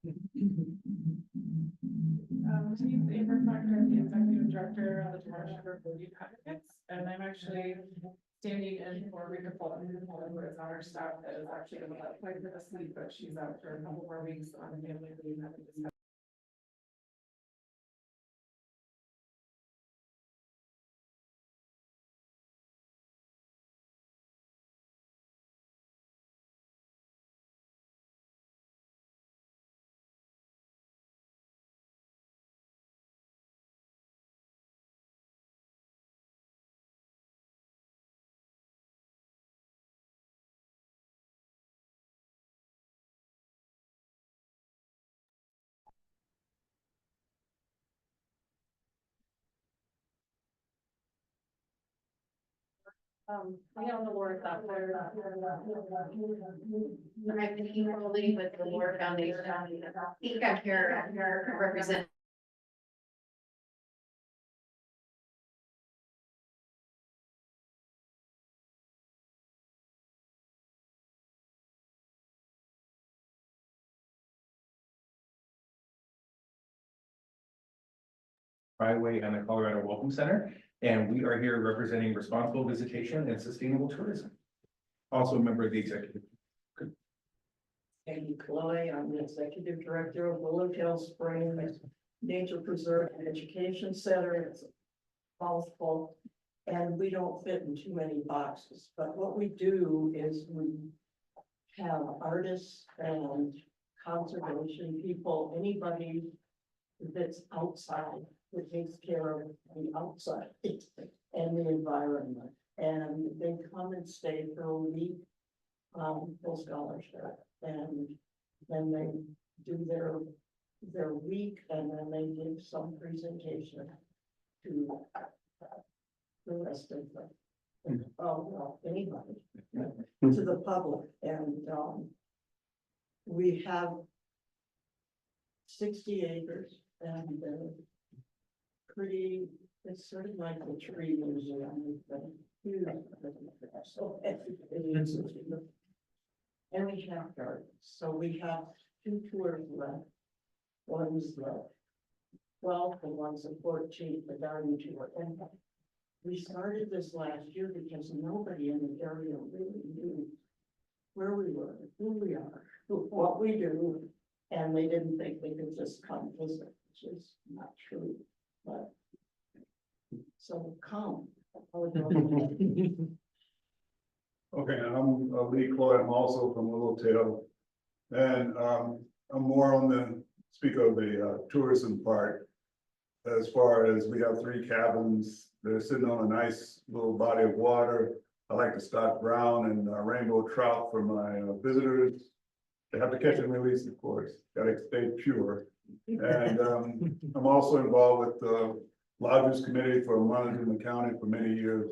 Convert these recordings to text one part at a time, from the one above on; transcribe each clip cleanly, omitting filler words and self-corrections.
My name is Amber Proctor, I'm the executive director of the Department of Voting Advocates, and I'm actually standing in for Rita Fulton, who is on our staff that is actually going to apply for this leave, but she's out for a couple more weeks on family leave. We own the Lord that there. I'm Nikki Foley with the Lord Foundation. I think I'm here represent. Byway and the Colorado Welcome Center, and we are here representing responsible visitation and sustainable tourism. Also a member of the executive. Amy Chloe, I'm the executive director of Willowtail Springs Nature Preserve and Education Center. It's a mouthful, and we don't fit in too many boxes, but what we do is we have artists and conservation people, anybody that's outside, that takes care of the outside and the environment, and they come and stay for a week, full scholarship. And then they do their week, and then they give some presentation to the rest of the, well, anybody, to the public. And we have 60 acres, and pretty, it's sort of like the tree museum. So and we have gardens, so we have 2 tours left. One's the 12th and one's the 14th, the garden tour. And we started this last year because nobody in the area really knew where we were, who we are, what we do, and they didn't think they could just come visit, which is not true. But so come. Okay, I'm Lee Chloe, I'm also from Willowtail. And I'm more on the, speak of the tourism part. As far as we have 3 cabins, they're sitting on a nice little body of water. I like to stock brown and rainbow trout for my visitors. They have to catch and release, of course, gotta stay pure. And I'm also involved with the Lodgers Committee for Montana County for many years.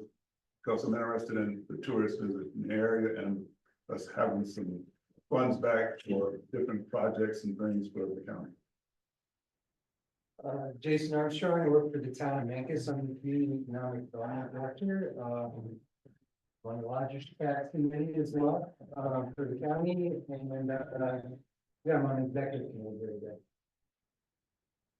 Because I'm interested in the tourist visit in the area and us having some funds back for different projects and things for the county. Jason Armstrong, I work for the town of Memphis. I'm the community economic development director. On the Lodgers Committee as well, for the county, and yeah, I'm on executive committee there.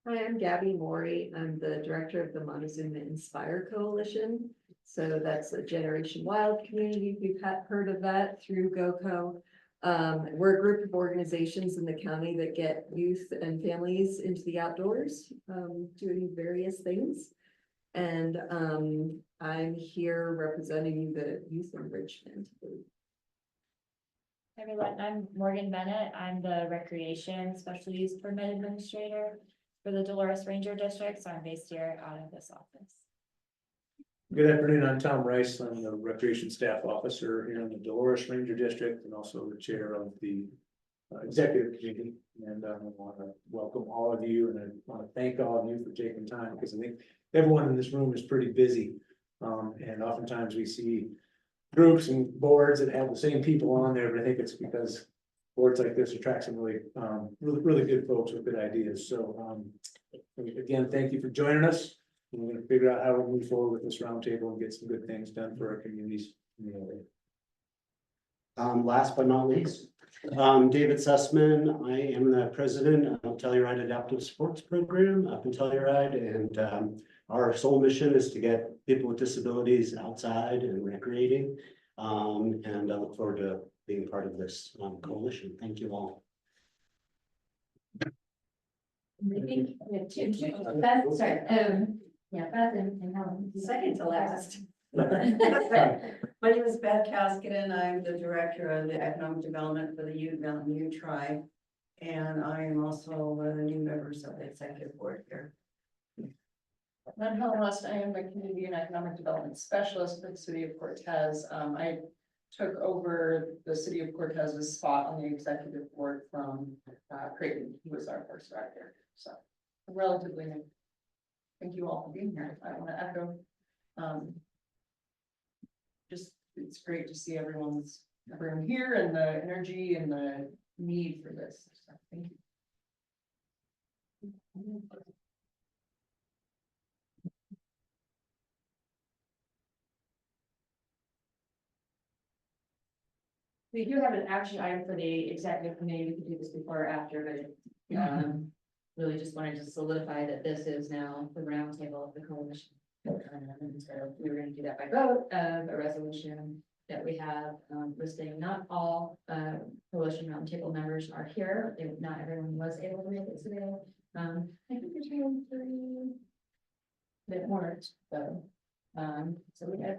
Hi, I'm Gabby Morey. I'm the director of the Montezuma Inspire Coalition. So that's a Generation Wild community. We've heard of that through GoCo. We're a group of organizations in the county that get youth and families into the outdoors, doing various things. And I'm here representing the youth enrichment. Hi everyone, I'm Morgan Bennett. I'm the Recreation Special Use Permit Administrator for the Dolores Ranger District, so I'm based here out of this office. Good afternoon, I'm Tom Rice. I'm the Recreation Staff Officer here in the Dolores Ranger District and also the Chair of the Executive Committee. And I want to welcome all of you, and I want to thank all of you for taking time, because I think everyone in this room is pretty busy. And oftentimes we see groups and boards that have the same people on there, but I think it's because boards like this attract some really good folks with good ideas. So again, thank you for joining us. We're going to figure out how to move forward with this roundtable and get some good things done for our communities in the area. Last but not least, David Sussman, I am the president of Telluride Adaptive Sports Program up in Telluride, and our sole mission is to get people with disabilities outside and recreating. And I look forward to being part of this coalition. Thank you all. We have two, Beth, sorry, yeah, Beth and Helen. Second to last. My name is Beth Caskidan. I'm the director of the economic development for the Ute Mountain Ute Tribe. And I am also one of the new members of the executive board here. I'm Helen West. I am the community and economic development specialist for the city of Cortez. I took over the city of Cortez's spot on the executive board from Creighton, who was our first director. So relatively new. Thank you all for being here. I want to echo. Just, it's great to see everyone here and the energy and the need for this. So thank you. We do have an action item for the executive committee. We could do this before or after, but really just wanted to solidify that this is now the roundtable of the coalition. And so we were going to do that by vote of a resolution that we have listing. Not all coalition roundtable members are here. Not everyone was able to make it today. I think there's three that weren't though. So we had a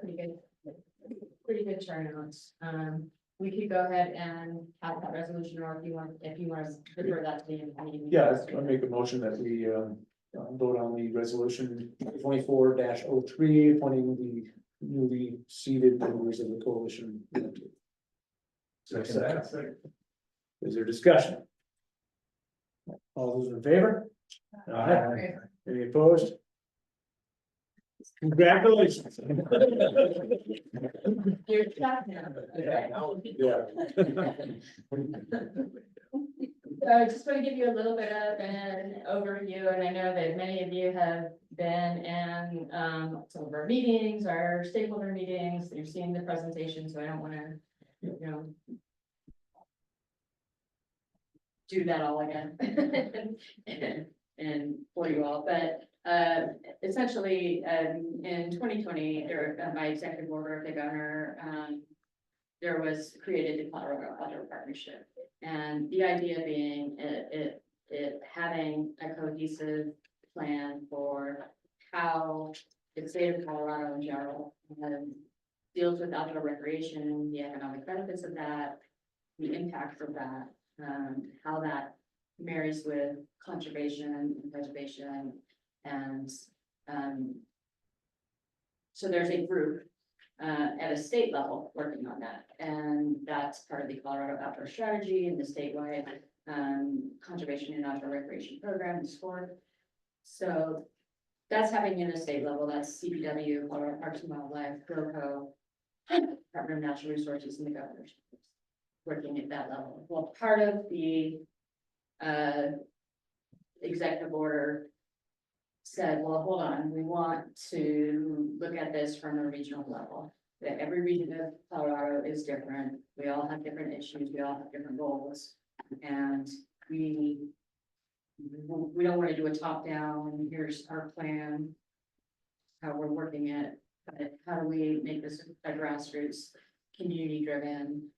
pretty good turnout. We could go ahead and have that resolution, or if you want to refer that to the meeting. Yeah, I make a motion that we vote on the resolution 24-03, appointing the newly seated members of the coalition. Second. Is there discussion? All those in favor? Aye. Any opposed? Congratulations. You're stuck now. Yeah. So I just want to give you a little bit of an overview, and I know that many of you have been in some of our meetings, our stakeholder meetings, you're seeing the presentation, so I don't want to, do that all again. And for you all, but essentially, in 2020, my executive order of the governor, there was created the Colorado Outdoor Partnership. And the idea being it having a cohesive plan for how the state of Colorado in general deals with outdoor recreation, the economic benefits of that, the impact of that, how that marries with conservation and preservation. And so there's a group at a state level working on that. And that's part of the Colorado Outdoor Strategy and the statewide conservation and outdoor recreation program and sport. So that's happening in a state level. That's CPW, Colorado Parks and Wildlife, GOCO, Department of Natural Resources, and the governor's working at that level. Well, part of the executive order said, well, hold on, we want to look at this from a regional level. That every region of Colorado is different. We all have different issues. We all have different goals. And we don't want to do a top down, here's our plan, how we're working it, but how do we make this a grassroots, community driven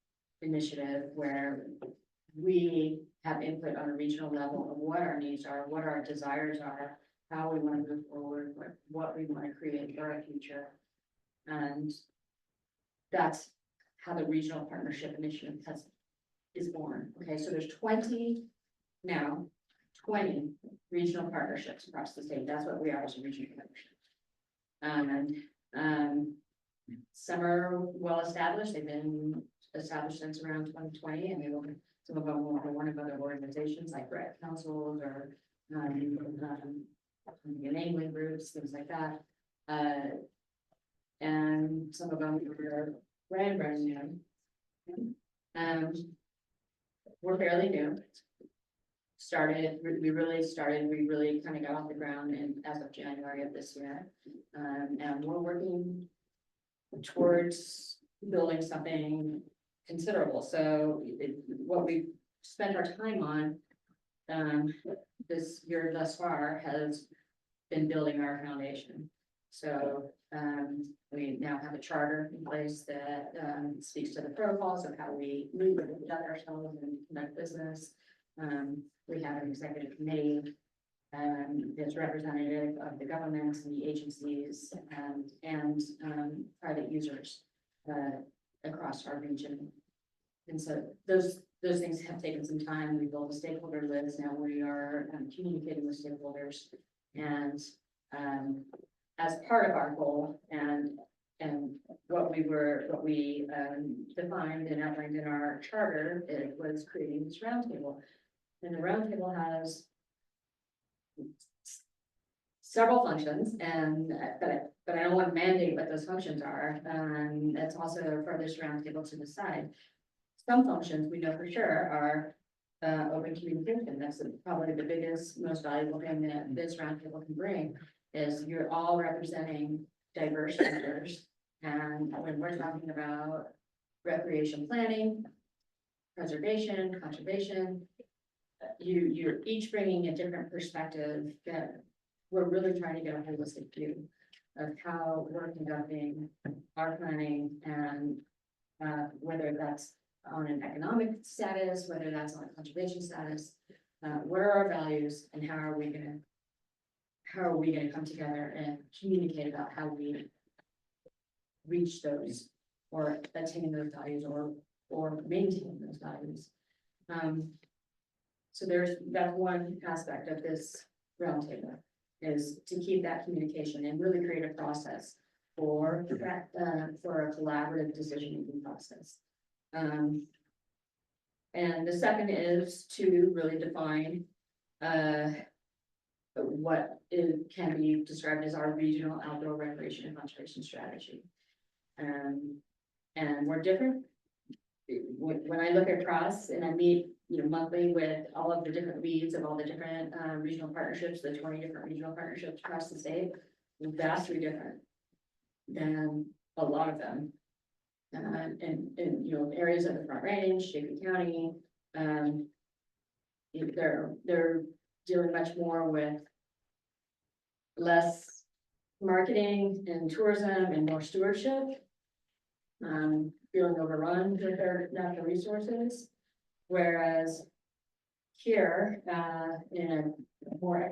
initiative where we have input on a regional level of what our needs are, what our desires are, how we want to move forward, what we want to create for our future. And that's how the regional partnership initiative is born. Okay, so there's 20 regional partnerships across the state. That's what we are as a regional partnership. And some are well established. They've been established since around 2020, and some of them will be one of other organizations like grant councils or enabling groups, things like that. And some of them are brand new. We're fairly new. We really kind of got off the ground as of January of this year. And we're working towards building something considerable, so what we've spent our time on. This year thus far has been building our foundation. So, we now have a charter in place that, speaks to the protocols of how we move and conduct ourselves and conduct business. We have an executive committee, that's representative of the governments and the agencies, and private users, across our region. And so those things have taken some time. We built a stakeholder list. Now we are communicating with stakeholders. And as part of our goal and what we defined and outlined in our charter, it was creating this roundtable. And the roundtable has several functions, and but I don't want to mandate what those functions are. That's also for this roundtable to decide. Some functions we know for sure are open communication. That's probably the biggest, most valuable thing that this roundtable can bring, is you're all representing diverse sectors. And when we're talking about recreation planning, preservation, conservation, you're each bringing a different perspective that we're really trying to get a holistic view of how we're conducting our planning, and whether that's on an economic status, whether that's on a conservation status, what are our values, and how are we gonna come together and communicate about how we reach those or attain those values or maintain those values. So that's one aspect of this roundtable, is to keep that communication and really create a process for a collaborative decision-making process. And the second is to really define what can be described as our regional outdoor recreation and conservation strategy. And we're different. When I look across and I meet, monthly with all of the different leads of all the different regional partnerships, the 20 different regional partnerships across the state, vastly different than a lot of them. And areas of the Front Range, Chaffey County, they're dealing much more with less marketing and tourism and more stewardship. Feeling overrun with their natural resources, whereas here, in a more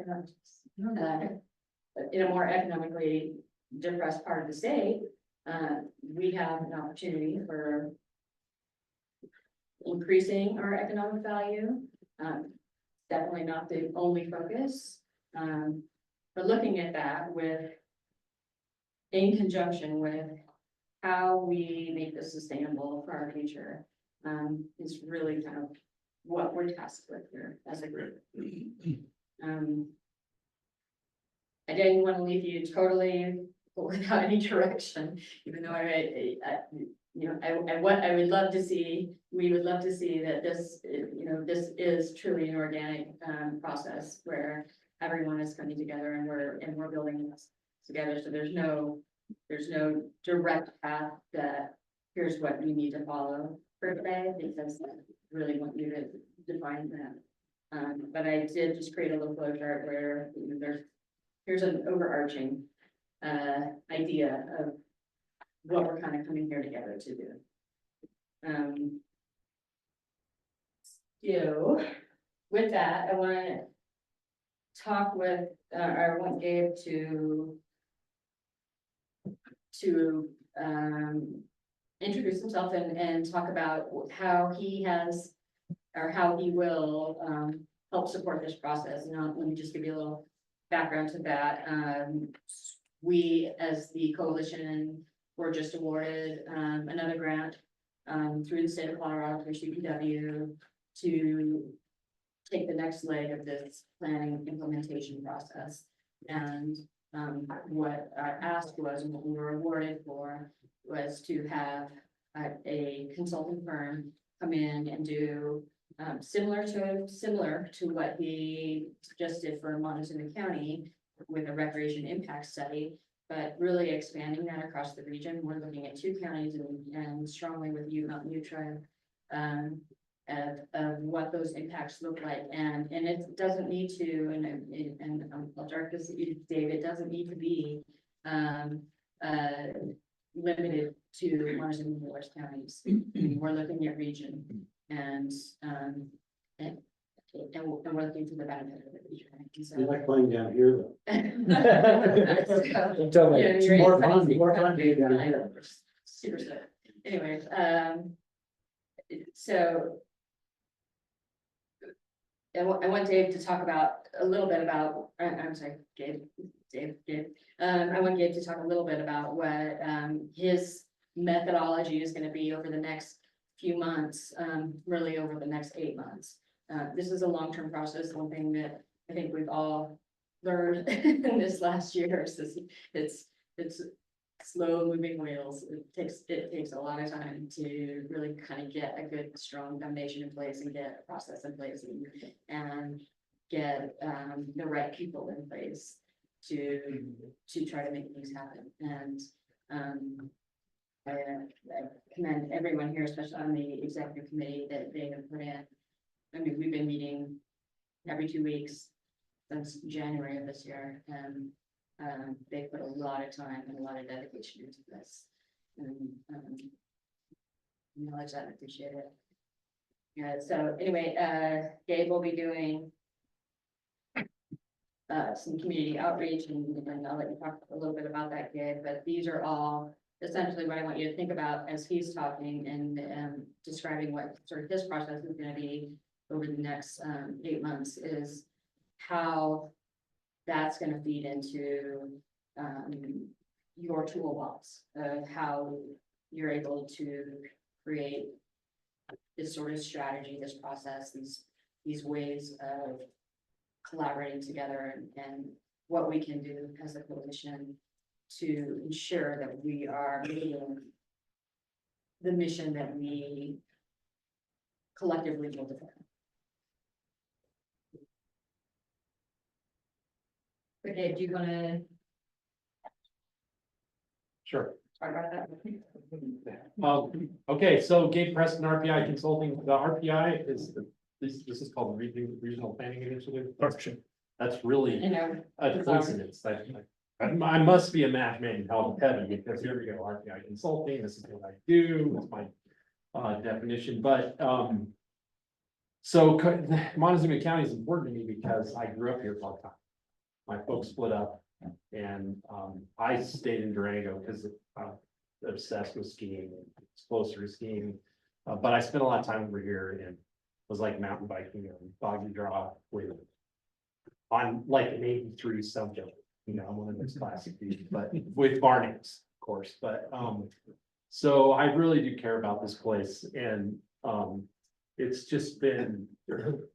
economically depressed part of the state, we have an opportunity for increasing our economic value. Definitely not the only focus, but looking at that in conjunction with how we make this sustainable for our future, is really kind of what we're tasked with here as a group. I didn't want to leave you totally without any direction, even though I would love to see, we would love to see that this, this is truly an organic process where everyone is coming together and we're building this together. So there's no direct path that here's what you need to follow per se, because I really want you to define that. But I did just create a little flow chart where here's an overarching idea of what we're kind of coming here together to do. So with that, I want to talk with, I want Gabe to introduce himself and talk about how he has, or how he will help support this process. And let me just give you a little background to that. We, as the coalition, were just awarded another grant through the state of Colorado, through CPW, to take the next leg of this planning implementation process. And what our ask was, and what we were awarded for, was to have a consulting firm come in and do similar to what he just did for Montezuma County with a recreation impact study, but really expanding that across the region. We're looking at 2 counties and strongly with you, Mount Neutron. Of what those impacts look like, and it doesn't need to, and I'll direct this to you, Dave, it doesn't need to be limited to Montezuma and Dolores counties. We're looking at region and we're looking for the benefit of the region. So- You like playing down here though. So, Tell me, yeah, it's you're more in fun, fancy, more fun kind being down of, here. super stuff. Anyways, so. I want Dave to talk about a little bit about, I'm sorry, Gabe. I want Gabe to talk a little bit about what, his methodology is gonna be over the next few months, really over the next 8 months. This is a long-term process. One thing that I think we've all learned in this last year is this, it's slow moving wheels. It takes a lot of time to really kind of get a good, strong foundation in place and get a process in place and get the right people in place to try to make things happen. And I commend everyone here, especially on the executive committee, that they have put in. I mean, we've been meeting every 2 weeks since January of this year, and they put a lot of time and a lot of dedication into this. And acknowledge that and appreciate it. Yeah, so anyway, Gabe will be doing some community outreach, and I'll let you talk a little bit about that, Gabe, but these are all essentially what I want you to think about as he's talking and describing what sort of his process is gonna be over the next 8 months, is how that's gonna feed into your toolbox of how you're able to create this sort of strategy, this process, these ways of collaborating together and what we can do as a coalition to ensure that we are meeting the mission that we collectively will defend. Okay, do you wanna Sure. talk about that? Okay, so Gabe Preston, RPI Consulting, the RPI is, this is called the Regional Planning Initiative. That's really You know, a coincidence. I must be a math man in heaven, because here we go, RPI Consulting, this is what I do, it's my definition, but so Montezuma County is important to me because I grew up here for a time. My folks split up, and I stayed in Durango because I'm obsessed with skiing, it's closer to skiing. But I spent a lot of time over here and was like mountain biking and boggy draw with on like an 83 subject. You know, I'm one of those classic dudes, but with bar names, of course. But so I really do care about this place, and it's just been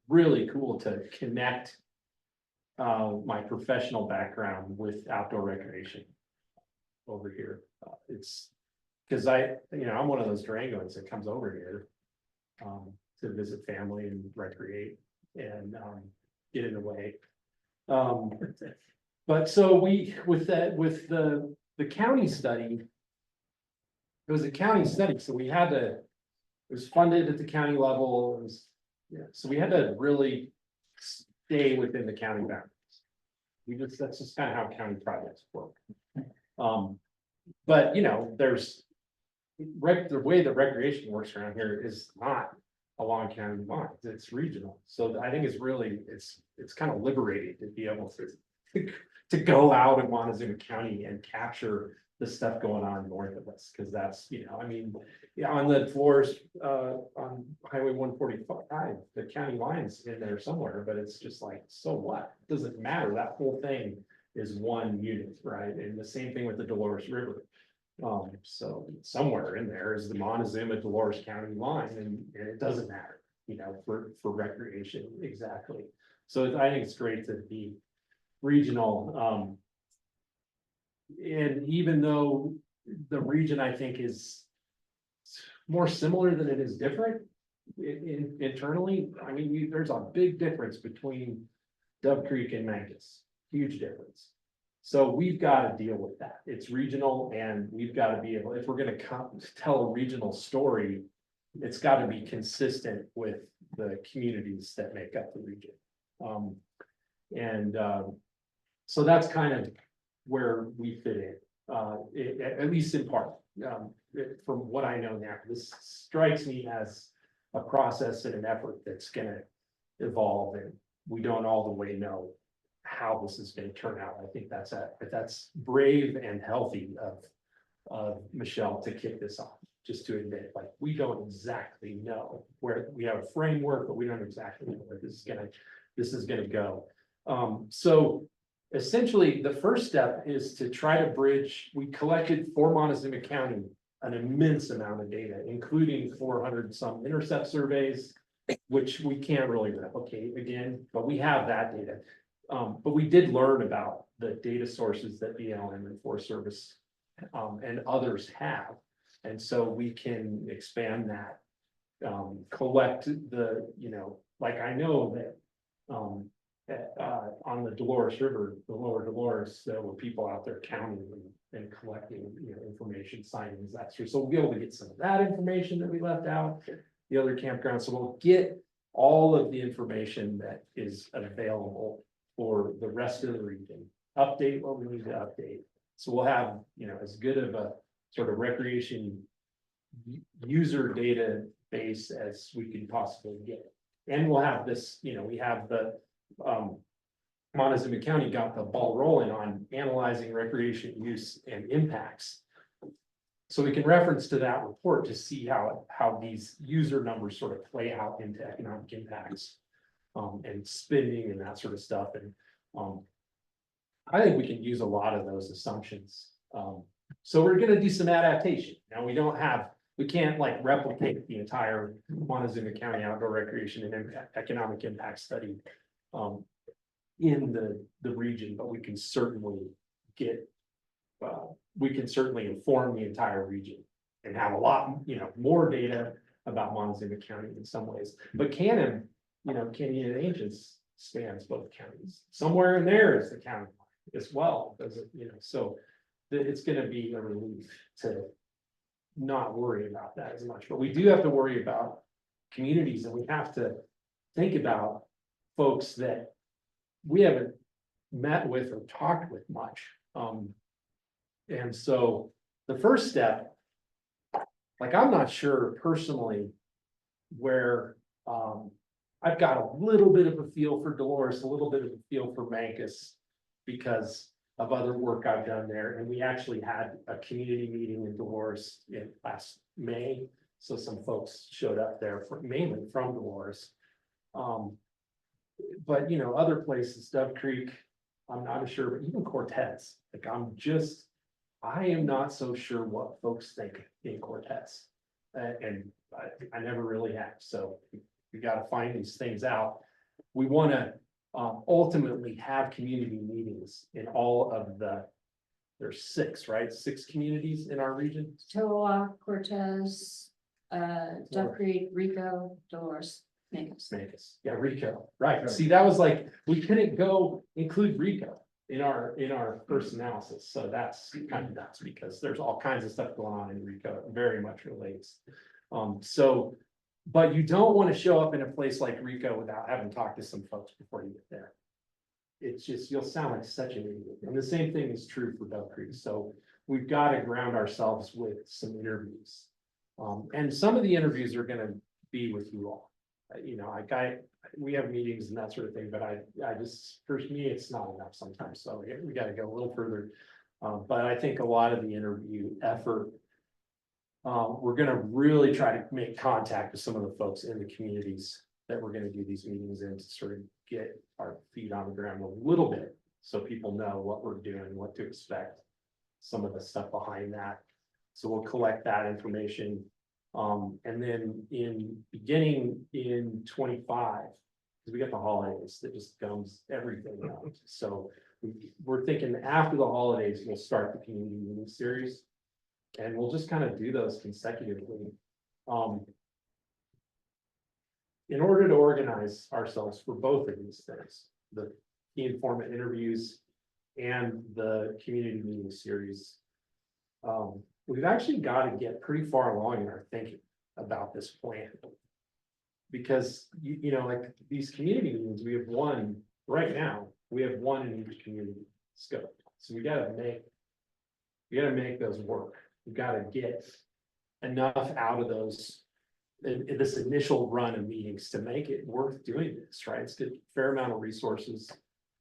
really cool to connect my professional background with outdoor recreation over here. It's because I'm one of those Durangos that comes over here to visit family and recreate and get in the way. But so with the county study, it was a county study, so we had to, it was funded at the county level. So we had to really stay within the county boundaries. That's just kind of how county projects work. But there's the way the recreation works around here is not along county lines, it's regional. So I think it's really, it's kind of liberating to be able to go out in Montezuma County and capture the stuff going on north of us, because that's, on the floors, on Highway 145, the county line's in there somewhere, but it's just like, so what? Doesn't matter, that whole thing is one unit, right? And the same thing with the Dolores River. So somewhere in there is the Montezuma Dolores County line, and it doesn't matter, for recreation, exactly. So I think it's great to be regional. And even though the region, I think, is more similar than it is different internally, there's a big difference between Dove Creek and Mancus, huge difference. So we've got to deal with that. It's regional and we've got to be able, if we're gonna tell a regional story, it's got to be consistent with the communities that make up the region. So that's kind of where we fit in, at least in part. From what I know now, this strikes me as a process and an effort that's gonna evolve, and we don't all the way know how this is gonna turn out. I think that's brave and healthy of Michelle to kick this off, just to admit, like, we don't exactly know where, we have a framework, but we don't exactly know where this is gonna go. So essentially, the first step is to try to bridge. We collected for Montezuma County an immense amount of data, including 400 some intercept surveys, which we can't really replicate again, but we have that data. But we did learn about the data sources that BLM and Forest Service and others have. And so we can expand that, collect the, like, I know that on the Dolores River, the lower Dolores, there were people out there counting and collecting, information, sightings, that sort. So we'll be able to get some of that information that we left out, the other campgrounds. So we'll get all of the information that is available for the rest of the region, update what we need to update. So we'll have, as good of a sort of recreation user database as we can possibly get. And we'll have this, we have the Montezuma County got the ball rolling on analyzing recreation use and impacts. So we can reference to that report to see how these user numbers sort of play out into economic impacts and spending and that sort of stuff. And I think we can use a lot of those assumptions. So we're going to do some adaptation. Now we can't like replicate the entire Montezuma County outdoor recreation and economic impact study in the region, but we can certainly inform the entire region and have a lot, more data about Montezuma County in some ways. But Canyon and Ancients spans both counties. Somewhere in there is the county line as well, does it? So it's going to be a relief to not worry about that as much. But we do have to worry about communities, and we have to think about folks that we haven't met with or talked with much. And so the first step, like, I'm not sure personally where I've got a little bit of a feel for Dolores, a little bit of a feel for Mancos because of other work I've done there. And we actually had a community meeting in Dolores in last May. So some folks showed up there mainly from Dolores. But other places, Dove Creek, I'm not sure, but even Cortez, like I am not so sure what folks think in Cortez. And I never really have. So we got to find these things out. We want to ultimately have community meetings in all of there's 6, right? 6 communities in our region. Chilliwack, Cortez, Duck Creek, Rico, Dolores, Mancos. Yeah, Rico. Right. See, that was like, we couldn't go include Rico in our first analysis. So that's kind of nuts because there's all kinds of stuff going on in Rico. It very much relates. But you don't want to show up in a place like Rico without having talked to some folks before you get there. It's just, you'll sound like such an idiot. And the same thing is true for Dove Creek. So we've got to ground ourselves with some interviews. And some of the interviews are going to be with you all. We have meetings and that sort of thing, but I just, for me, it's not enough sometimes. So we got to go a little further. But I think a lot of the interview effort, we're going to really try to make contact with some of the folks in the communities that we're going to do these meetings in to sort of get our feet on the ground a little bit. So people know what we're doing, what to expect, some of the stuff behind that. So we'll collect that information. And then beginning in 25, because we got the holidays that just gums everything out. So we're thinking after the holidays, we'll start the community meeting series. And we'll just kind of do those consecutively. In order to organize ourselves for both of these things, the key informant interviews and the community meeting series. We've actually got to get pretty far along in our thinking about this plan. Because you know, like these community meetings, we have one right now, we have one in each community scope. So we gotta make those work. We gotta get enough out of those. In this initial run of meetings to make it worth doing this, right? It's a fair amount of resources.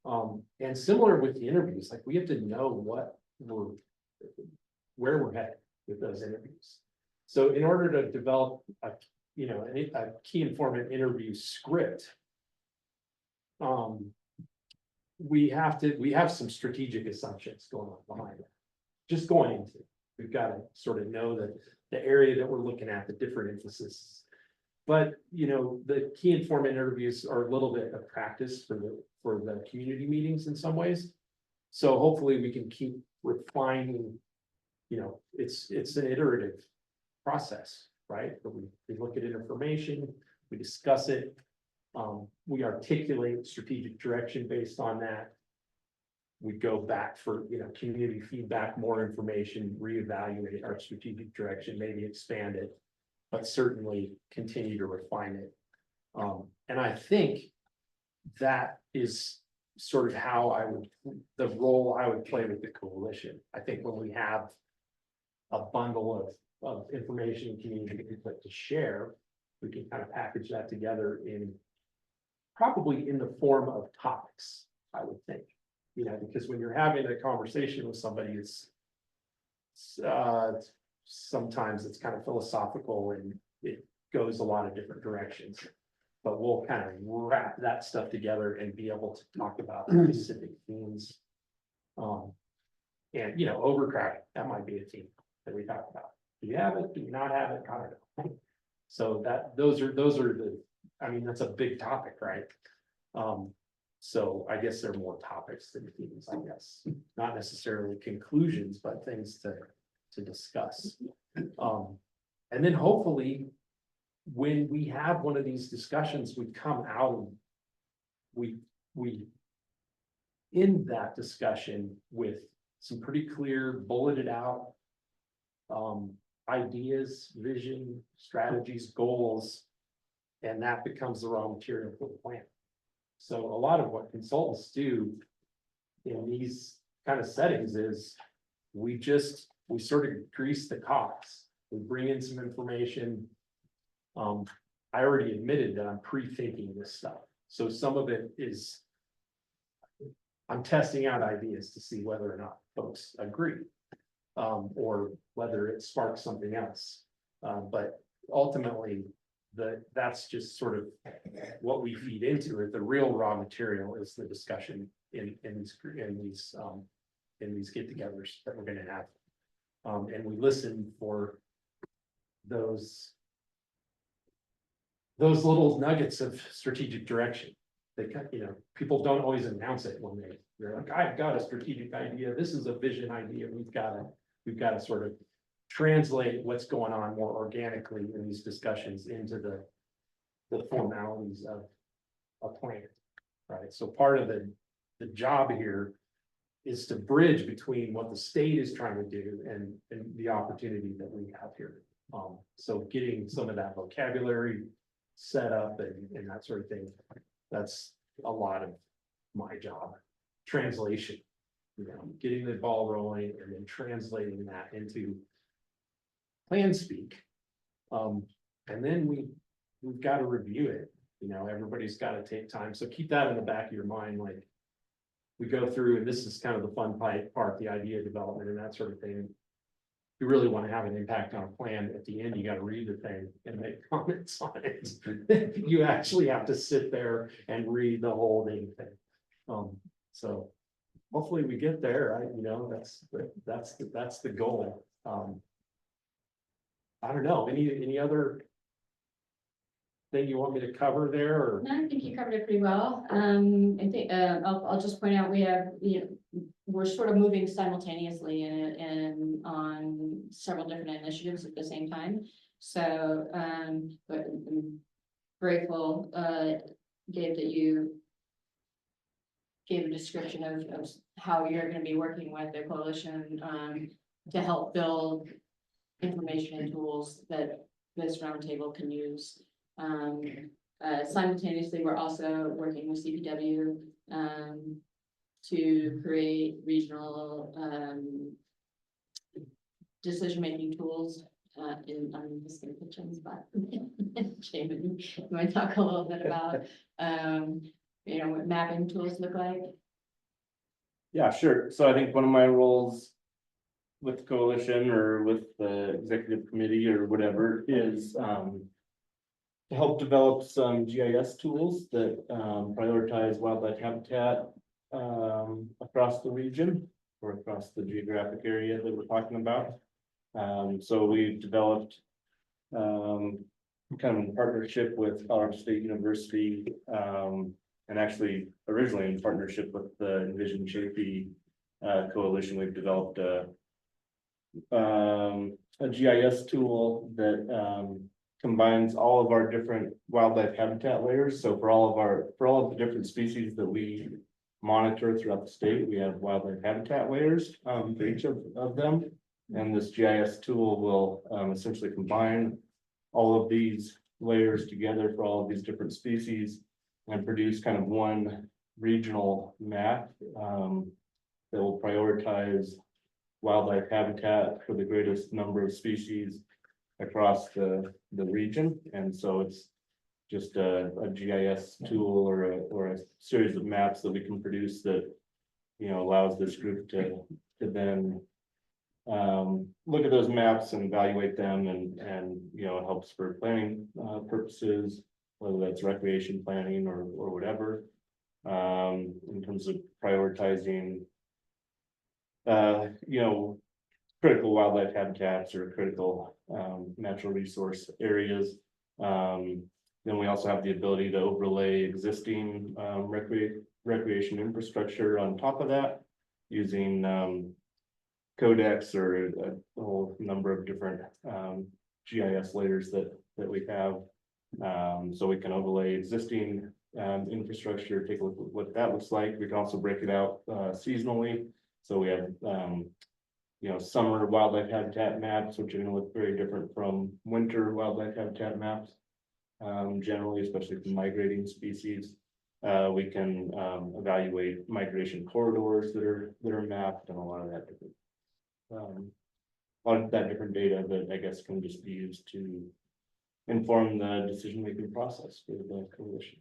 And similar with the interviews, like we have to know where we're headed with those interviews. So in order to develop a key informant interview script, we have some strategic assumptions going on behind it. Just going into it, we've got to sort of know that the area that we're looking at, the different emphasis. But, you know, the key informant interviews are a little bit of practice for the community meetings in some ways. So hopefully we can keep refining, you know, it's an iterative process, right? But we look at information, we discuss it, we articulate strategic direction based on that. We go back for, you know, community feedback, more information, reevaluate our strategic direction, maybe expand it, but certainly continue to refine it. And I think that is sort of how the role I would play with the coalition. I think when we have a bundle of information and community input to share, we can kind of package that together probably in the form of topics, I would think. You know, because when you're having a conversation with somebody, sometimes it's kind of philosophical and it goes a lot of different directions. But we'll kind of wrap that stuff together and be able to talk about specific themes. And you know, overcrowding, that might be a theme that we talk about. Do you have it? Do you not have it? I don't know. So those are I mean, that's a big topic, right? So I guess there are more topics than themes, I guess, not necessarily conclusions, but things to discuss. And then hopefully, when we have one of these discussions, we come out, we end that discussion with some pretty clear bulleted out ideas, vision, strategies, goals, and that becomes the raw material for the plan. So a lot of what consultants do in these kind of settings is we sort of grease the cogs. We bring in some information. I already admitted that I'm pre-thinking this stuff. So some of it is, I'm testing out ideas to see whether or not folks agree, or whether it sparks something else. But ultimately, that's just sort of what we feed into it. The real raw material is the discussion in these get-togethers that we're going to have, and we listen for those little nuggets of strategic direction. They, you know, people don't always announce it when they're like, I've got a strategic idea. This is a vision idea. We've got to sort of translate what's going on more organically in these discussions into the formalities of a plan, right? So part of the job here is to bridge between what the state is trying to do and the opportunity that we have here. So getting some of that vocabulary set up and that sort of thing, that's a lot of my job. Translation, you know, getting the ball rolling and then translating that into plan speak. And then we've got to review it. You know, everybody's got to take time. So keep that in the back of your mind. Like we go through, and this is kind of the fun part, the idea development and that sort of thing. You really want to have an impact on a plan. At the end, you got to read the thing and make comments on it. You actually have to sit there and read the whole dang thing. So hopefully we get there. You know, that's the goal. I don't know, any other thing you want me to cover there, or? No, I think you covered it pretty well. I think, I'll just point out, we have, you know, we're sort of moving simultaneously and on several different initiatives at the same time. So, but I'm grateful, Gabe, that you gave a description of how you're gonna be working with the coalition, to help build information and tools that this roundtable can use. Simultaneously, we're also working with CPW, to create regional, decision-making tools, I'm just gonna pitch in spot. Jamin, you want to talk a little bit about, what mapping tools look like? Yeah, sure. So I think one of my roles with the coalition or with the executive committee or whatever is to help develop some GIS tools that prioritize wildlife habitat across the region or across the geographic area that we're talking about. So we've developed kind of in partnership with Colorado State University, and actually originally in partnership with the Envision Chafee Coalition, we've developed a GIS tool that combines all of our different wildlife habitat layers. So for all of the different species that we monitor throughout the state, we have wildlife habitat layers for each of them. And this GIS tool will essentially combine all of these layers together for all of these different species and produce kind of one regional map that will prioritize wildlife habitat for the greatest number of species across the region. And so it's just a GIS tool or a series of maps that we can produce that, allows this group to then look at those maps and evaluate them and it helps for planning purposes, whether that's recreation planning or whatever, in terms of prioritizing critical wildlife habitats or critical natural resource areas. Then we also have the ability to overlay existing recreation infrastructure on top of that using codecs or a whole number of different GIS layers that we have. So we can overlay existing infrastructure, take a look at what that looks like. We can also break it out seasonally. So we have summer wildlife habitat maps, which are going to look very different from winter wildlife habitat maps. Generally, especially for migrating species. We can evaluate migration corridors that are mapped and a lot of that different data that I guess can just be used to inform the decision-making process for the coalition.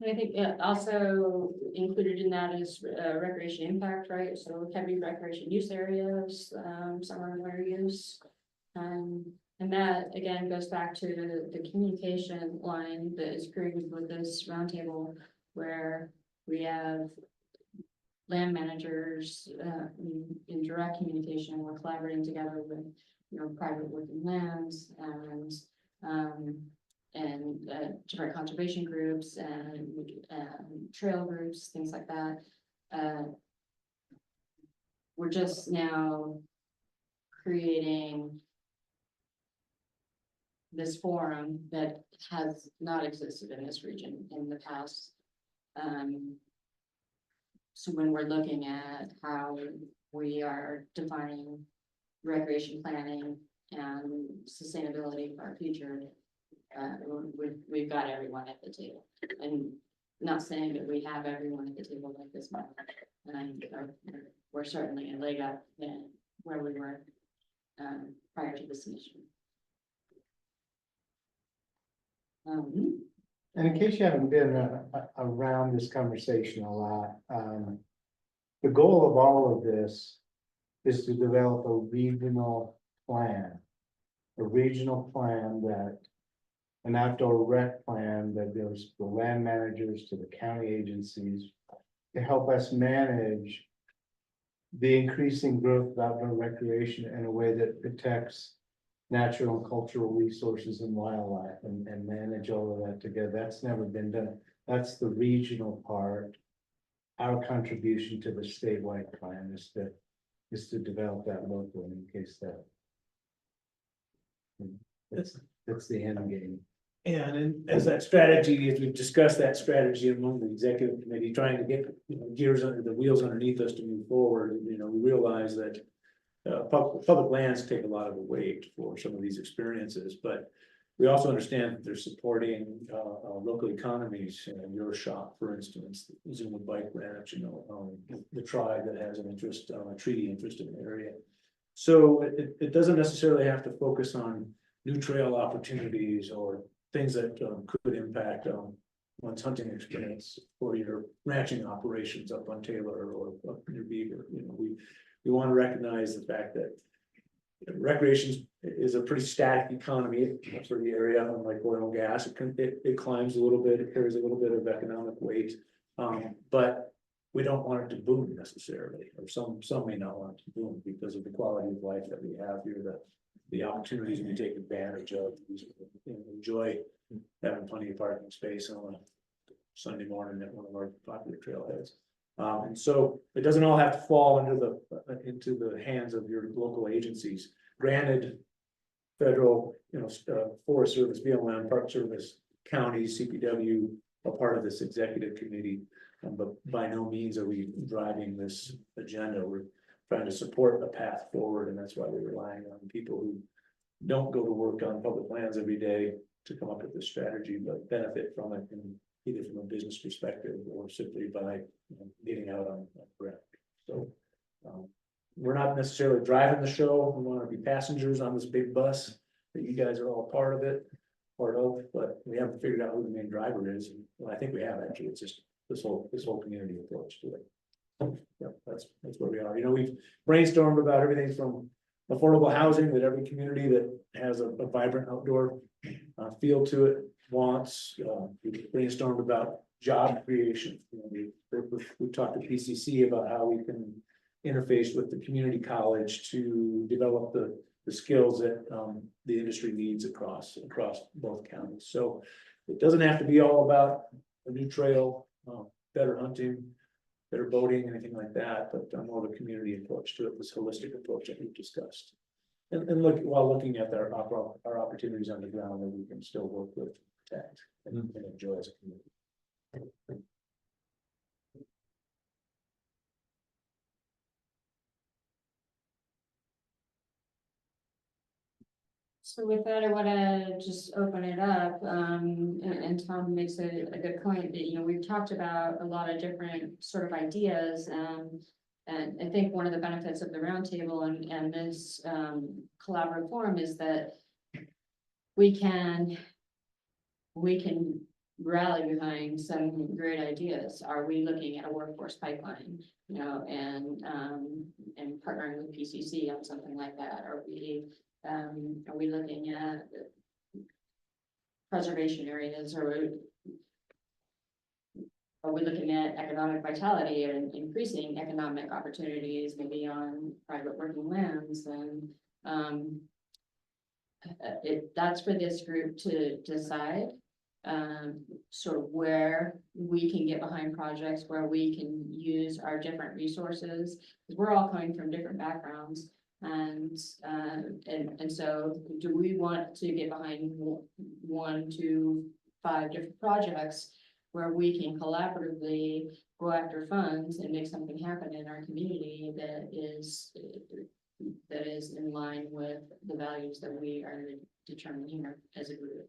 And I think also included in that is recreation impact, right? So heavy recreation use areas, summer and winter use. And that again goes back to the communication line that is created with this roundtable, where we have land managers in direct communication. We're collaborating together with private working lands and different conservation groups and trail groups, things like that. We're just now creating this forum that has not existed in this region in the past. So when we're looking at how we are defining recreation planning and sustainability for our future, we've got everyone at the table. And not saying that we have everyone at the table like this month. And we're certainly a leg up than where we were prior to this mission. And in case you haven't been around this conversation a lot, the goal of all of this is to develop a regional plan. A regional plan that, an outdoor rec plan that goes to the land managers, to the county agencies, to help us manage the increasing growth of outdoor recreation in a way that protects natural and cultural resources and wildlife and manage all of that together. That's never been done. That's the regional part. Our contribution to the statewide plan is to develop that locally in case that that's the end game. as that strategy, as we've discussed that strategy among the executive committee, trying to get, gears under the wheels underneath us to move forward, we realize that. Public lands take a lot of the weight for some of these experiences, but we also understand that they're supporting, local economies. Your shop, for instance, is in the bike ranch, the tribe that has an interest, a treaty interest in the area. So it doesn't necessarily have to focus on new trail opportunities or things that could impact one's hunting experience or your ranching operations up on Taylor or up near Beaver. We want to recognize the fact that recreation is a pretty static economy for the area, unlike oil and gas. It climbs a little bit, it carries a little bit of economic weight, but we don't want it to boom necessarily, or some may not want it to boom because of the quality of life that we have here, that the opportunities we take advantage of, enjoy having plenty of parking space on a Sunday morning at one of our popular trailheads. And so it doesn't all have to fall into the hands of your local agencies. Granted, federal, Forest Service, BLM, Park Service, counties, CPW are part of this executive committee, but by no means are we driving this agenda. We're trying to support a path forward, and that's why we're relying on people who don't go to work on public lands every day to come up with this strategy, but benefit from it in either from a business perspective or simply by getting out on the ground. So we're not necessarily driving the show. We want to be passengers on this big bus that you guys are all part of, but we haven't figured out who the main driver is. Well, I think we have actually. It's just this whole community approach to it. Yep, that's where we are. We've brainstormed about everything from affordable housing that every community that has a vibrant outdoor feel to it wants. We brainstormed about job creation. We've talked to PCC about how we can interface with the community college to develop the skills that the industry needs across both counties. So it doesn't have to be all about a new trail, better hunting, better boating, anything like that, but more of a community approach to it, this holistic approach that we've discussed. And while looking at our opportunities on the ground that we can still work with, protect, and enjoy as a community. So with that, I want to just open it up, and Tom makes a good point that, we've talked about a lot of different sort of ideas, and I think one of the benefits of the roundtable and this collaborative forum is that we can rally behind some great ideas. Are we looking at a workforce pipeline, and partnering with PCC on something like that? Are we looking at preservation areas, or are we looking at economic vitality and increasing economic opportunities, maybe on private working lands? And that's for this group to decide, sort of where we can get behind projects, where we can use our different resources, because we're all coming from different backgrounds. And so do we want to get behind 1 to 5 different projects where we can collaboratively go after funds and make something happen in our community that is in line with the values that we are determining here as a group?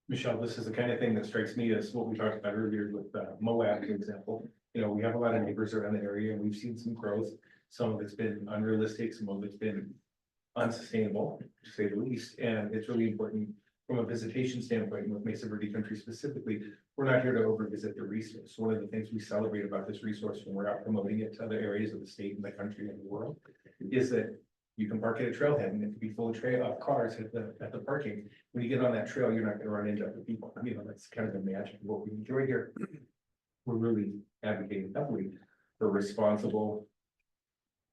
Michelle, this is the kind of thing that strikes me as what we talked about earlier with Moab, for example. We have a lot of neighbors around the area, and we've seen some growth. Some of it's been unrealistic, some of it's been unsustainable, to say the least. And it's really important from a visitation standpoint with Mesa Verde Country specifically. We're not here to overvisit the resource. One of the things we celebrate about this resource when we're out promoting it to other areas of the state and the country and the world is that you can park at a trailhead and it can be full of cars at the parking. When you get on that trail, you're not going to run into other people. That's kind of the magic of what we enjoy here. We're really advocating heavily for responsible,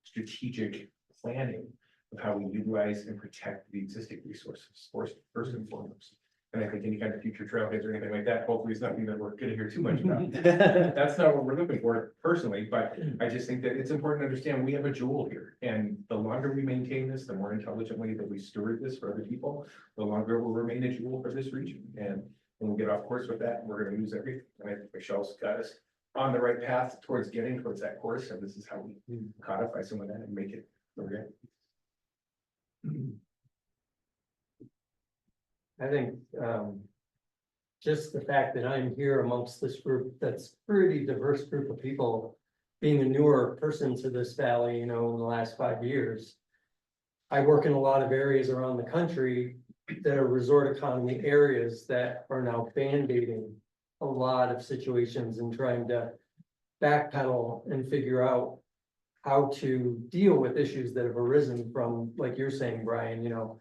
strategic planning of how we utilize and protect the existing resources first and foremost. And I think any kind of future trailheads or anything like that, hopefully it's nothing that we're gonna hear too much about. That's not what we're looking for personally, but I just think that it's important to understand we have a jewel here. And the longer we maintain this, the more intelligently that we steward this for other people, the longer it will remain a jewel for this region. And when we get off course with that, we're gonna lose everything. And I think Michelle's got us on the right path towards getting towards that course. And this is how we codify some of that and make it. Okay. I think, just the fact that I'm here amongst this group, that's pretty diverse group of people, being a newer person to this valley, you know, in the last 5 years. I work in a lot of areas around the country that are resort economy areas that are now band-aiding a lot of situations and trying to backpedal and figure out how to deal with issues that have arisen from, like you're saying, Brian, you know,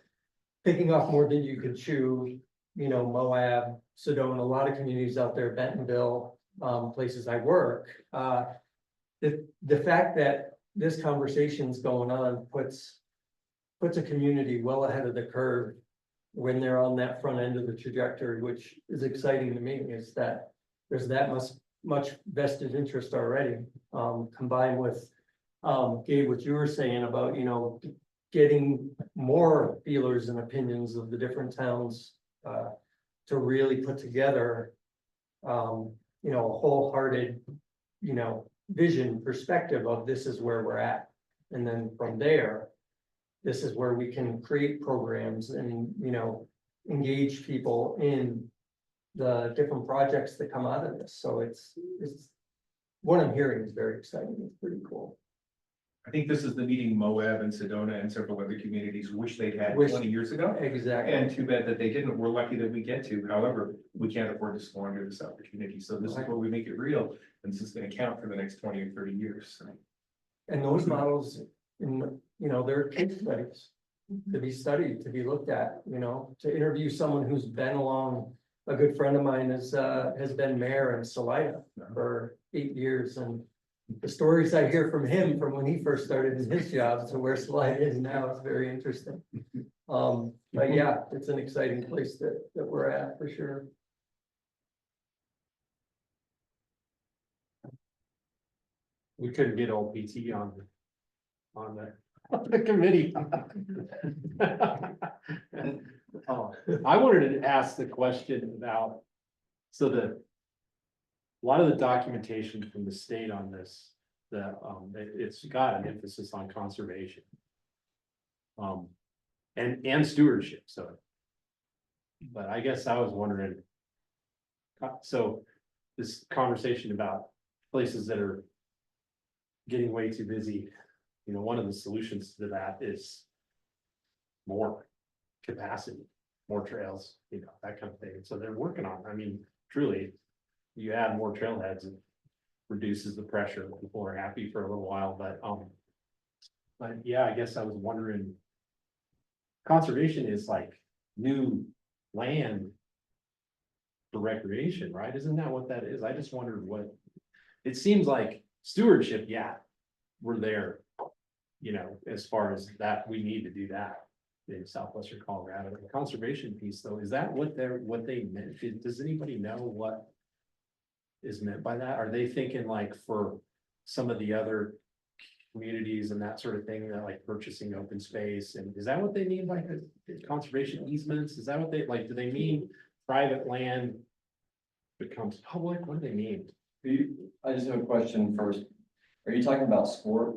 picking off more than you could chew, you know, Moab, Sedona, a lot of communities out there, Bentonville, places I work. The fact that this conversation's going on puts a community well ahead of the curve when they're on that front end of the trajectory, which is exciting to me, is that there's that much vested interest already, combined with, Gabe, what you were saying about, you know, getting more feelers and opinions of the different towns, to really put together, you know, a wholehearted, you know, vision perspective of this is where we're at. And then from there, this is where we can create programs and, you know, engage people in the different projects that come out of this. So it's what I'm hearing is very exciting. It's pretty cool. I think this is the meeting Moab and Sedona and several other communities wish they'd had Wish- 20 years ago. Exactly. And too bad that they didn't. We're lucky that we get to. However, we can't afford to squander this opportunity. So this is where we make it real. And this is going to count for the next 20 or 30 years. So. And those models, you know, they're case studies to be studied, to be looked at, you know, to interview someone who's been along. A good friend of mine has been mayor in Salida for 8 years, and the stories I hear from him from when he first started in his job to where Salida is now, it's very interesting. But yeah, it's an exciting place that we're at for sure. We couldn't get OPT on the committee. I wanted to ask the question about, so a lot of the documentation from the state on this, it's got an emphasis on conservation. And stewardship, so. But I guess I was wondering. So this conversation about places that are getting way too busy, you know, one of the solutions to that is more capacity, more trails, you know, that kind of thing. So they're working on, I mean, truly, you add more trailheads and reduces the pressure. People are happy for a little while, but yeah, I guess I was wondering, conservation is like new land for recreation, right? Isn't that what that is? I just wondered what, it seems like stewardship, yeah, we're there, you know, as far as that, we need to do that in southwestern Colorado. The conservation piece, though, is that what they meant? Does anybody know what is meant by that? Are they thinking like for some of the other communities and that sort of thing, that like purchasing open space? And is that what they mean by the conservation easements? Is that what they like? Do they mean private land becomes public? What do they mean? I just have a question first. Are you talking about sport?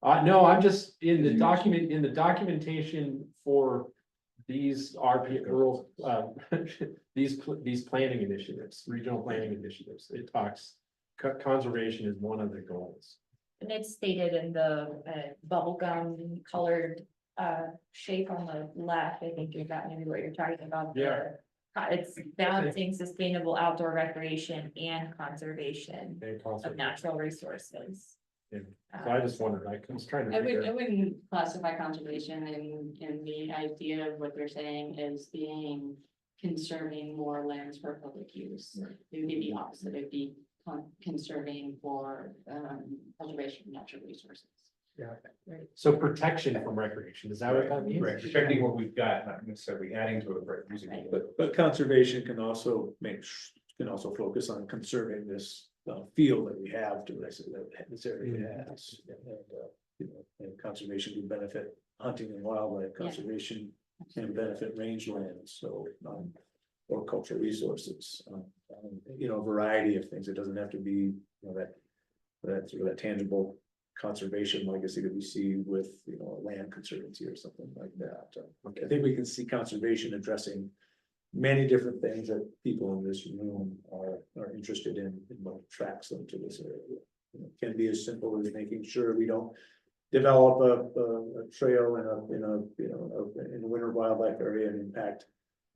No, I'm just in the documentation for these RP rural, these planning initiatives, regional planning initiatives. It talks, conservation is one of the goals. And it's stated in the bubblegum colored shape on the left. I think you got maybe what you're talking about there. It's balancing sustainable outdoor recreation and conservation of natural resources. So I just wondered, I was trying to. I wouldn't classify conservation in the idea of what they're saying as being conserving more lands for public use. It would be the opposite. It'd be conserving for conservation of natural resources. Yeah. So protection from recreation, is that what that means? Right, protecting what we've got, not necessarily adding to it, but using it. But conservation can also can also focus on conserving this field that we have to this area has. And conservation can benefit hunting and wildlife, conservation can benefit rangelands, so, or cultural resources. A variety of things. It doesn't have to be, that sort of that tangible conservation legacy that we see with, a land conservancy or something like that. I think we can see conservation addressing many different things that people in this room are interested in what attracts them to this area. It can be as simple as making sure we don't develop a trail in a winter wildlife area and impact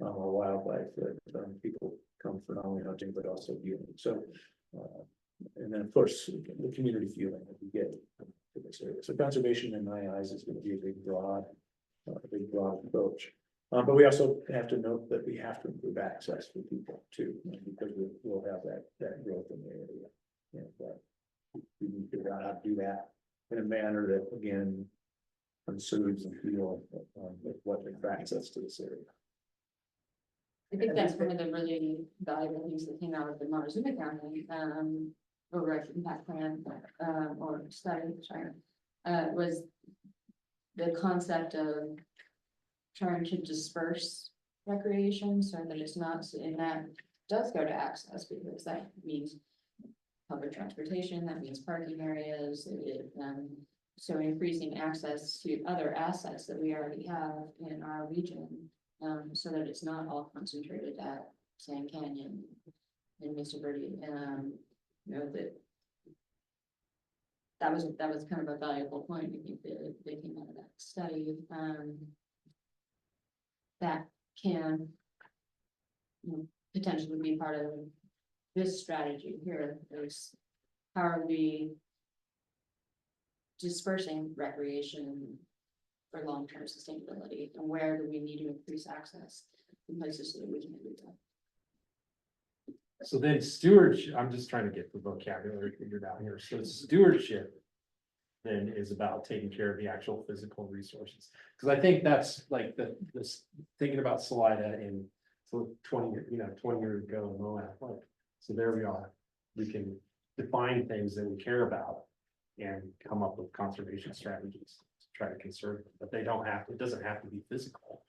our wildlife that people come for not only hunting but also viewing. So, and then of course the community feeling that we get to this area. So conservation, in my eyes, is going to be a big broad approach. But we also have to note that we have to improve access for people too, because we'll have that growth in the area. And we need to figure out how to do that in a manner that, again, conserves and feel what attracts us to this area. I think that's one of the really valuable things that came out of the Montezuma County, overall impact plan, or study, sorry, was the concept of trying to disperse recreation so that it's not, and that does go to access, because that means public transportation, that means parking areas, so increasing access to other assets that we already have in our region, so that it's not all concentrated at Sand Canyon and Mesa Verde. That was kind of a valuable point. I think that they came out of that study. That can potentially be part of this strategy here. Is how are we dispersing recreation for long-term sustainability, and where do we need to increase access in places so that we can do that? So then stewardship, I'm just trying to get the vocabulary figured out here. So stewardship then is about taking care of the actual physical resources. Because I think that's like this thinking about Salida in 20 years ago in Moab. So there we are. We can define things that we care about and come up with conservation strategies to try to conserve them. But it doesn't have to be physical.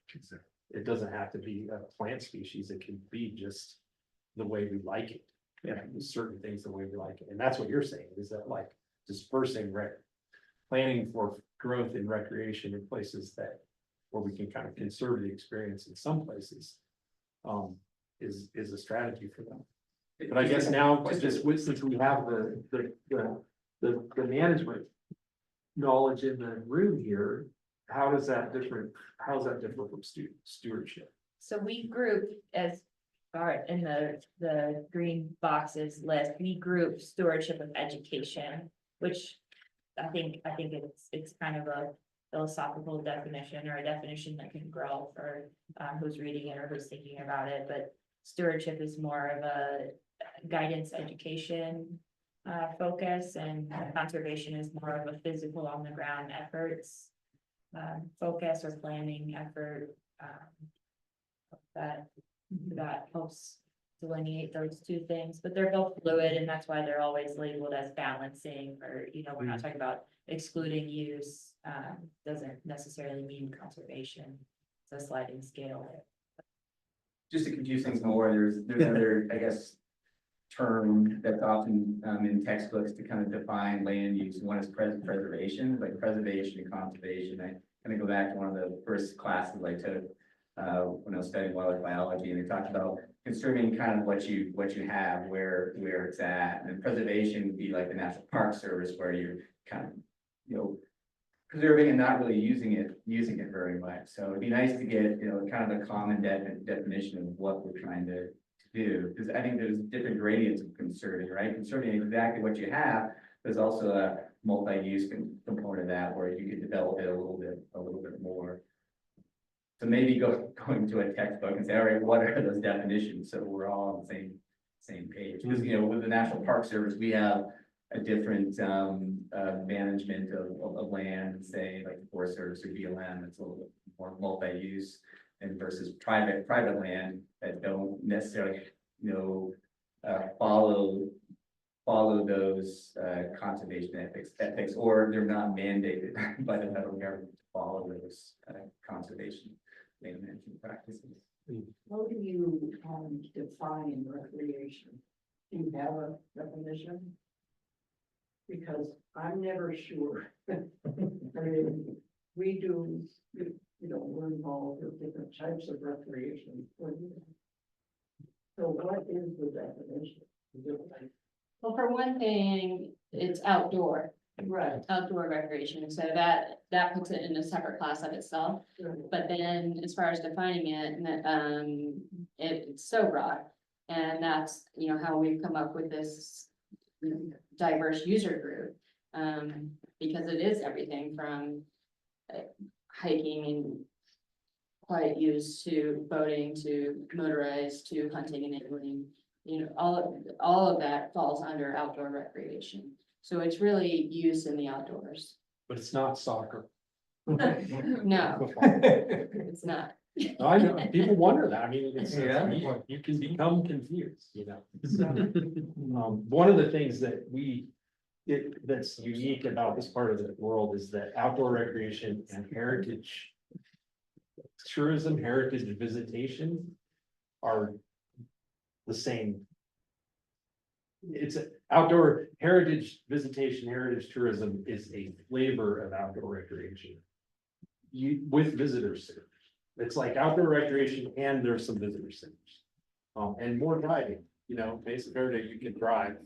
It doesn't have to be a plant species. It can be just the way we like it. Certain things the way we like it. And that's what you're saying, is that like dispersing planning for growth in recreation in places where we can kind of conserve the experience in some places is a strategy for them. But I guess now, since we have the management knowledge in the room here, how does that differ from stewardship? So we group as far in the green boxes list, we group stewardship of education, which I think it's kind of a philosophical definition, or a definition that can grow for who's reading it or who's thinking about it. But stewardship is more of a guidance education focus, and conservation is more of a physical on the ground efforts focus or planning effort that helps delineate those two things. But they're both fluid, and that's why they're always labeled as balancing, or we're not talking about excluding use. Doesn't necessarily mean conservation. It's a sliding scale. Just to confuse things more, there's another, I guess, term that's often in textbooks to kind of define land use. One is preservation, like preservation and conservation. I kind of go back to one of the first classes I took when I was studying wildlife biology, and they talked about conserving kind of what you have, where it's at, and preservation would be like the National Park Service, where you're kind of preserving and not really using it very much. So it'd be nice to get kind of a common definition of what we're trying to do, because I think there's different gradients of conserving, right? Conserving exactly what you have. There's also a multi-use component of that, where you could develop it a little bit more. So maybe going to a textbook and say, all right, what are those definitions? So we're all on the same page. Because with the National Park Service, we have a different, management of land, say like the Forest Service or BLM, it's a little bit more multi-use. And versus private land that don't necessarily, follow those, conservation ethics, or they're not mandated by the federal government to follow those, conservation land management practices. How do you define recreation? Do you have a definition? Because I'm never sure. I mean, we do, we're involved with different types of recreation. So what is the definition? Well, for one thing, it's outdoor Right. recreation, so that puts it in a separate class of itself. But then as far as defining it, it's so broad. And that's, how we've come up with this diverse user group. Because it is everything from hiking and quiet use to boating to motorized to hunting and angling. All of that falls under outdoor recreation. So it's really use in the outdoors. But it's not soccer. No, it's not. I know, people wonder that, I mean, Yeah. you can become confused, One of the things that that's unique about this part of the world is that outdoor recreation and heritage tourism, heritage visitation are the same. It's outdoor heritage visitation, heritage tourism is a flavor of outdoor recreation. With visitor centers. It's like outdoor recreation and there's some visitor centers. And more driving, Mesa Verde, you can drive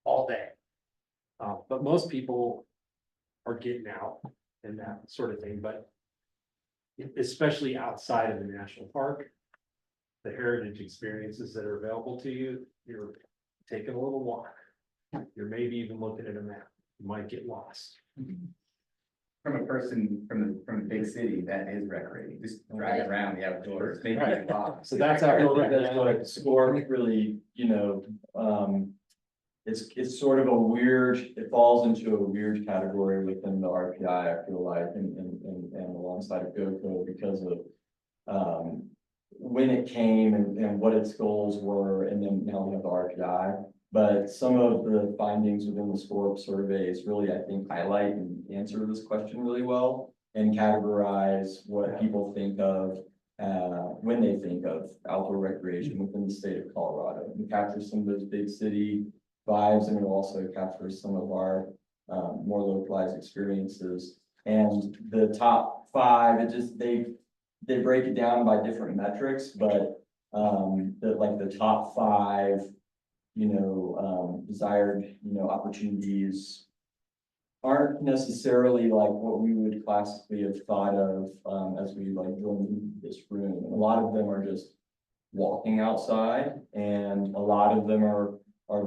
all day. But most people are getting out and that sort of thing, but especially outside of the national park, the heritage experiences that are available to you, you're taking a little walk. You're maybe even looking at a map, you might get lost. From a person from the big city, that is recreating, just driving around the outdoors, maybe a walk. So that's outdoor That's recreation. what SCORE really, it's sort of a weird, it falls into a weird category within the RPI, I feel like, and alongside of GoCo because of when it came and what its goals were, and then now we have the RPI. But some of the findings within the SCORE surveys really, I think, highlight and answer this question really well and categorize what people think of when they think of outdoor recreation within the state of Colorado. It captures some of those big city vibes, and it also captures some of our more localized experiences. And the top 5, they break it down by different metrics, but the top 5 desired, opportunities aren't necessarily like what we would classically have thought of as we joined this room. A lot of them are just walking outside, and a lot of them are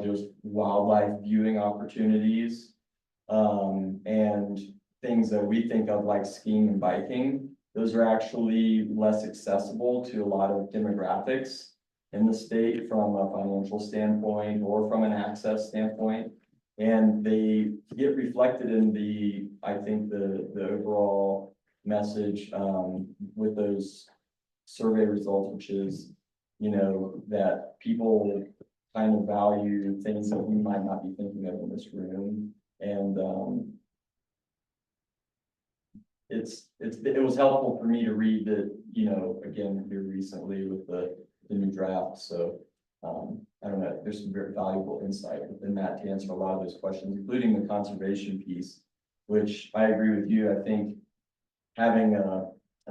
just wildlife viewing opportunities, and things that we think of like skiing and biking. Those are actually less accessible to a lot of demographics in the state from a financial standpoint or from an access standpoint. And they get reflected in I think the overall message with those survey results, which is, that people kind of value things that we might not be thinking of in this room. And it was helpful for me to read that, again, here recently with the new draft. So I don't know, there's some very valuable insight within that to answer a lot of those questions, including the conservation piece, which I agree with you. I think having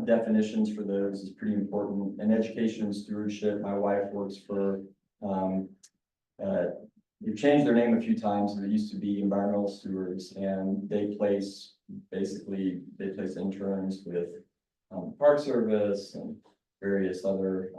definitions for those is pretty important. And education and stewardship, my wife works for, they've changed their name a few times. It used to be environmental stewards, and they place interns with Park Service and various other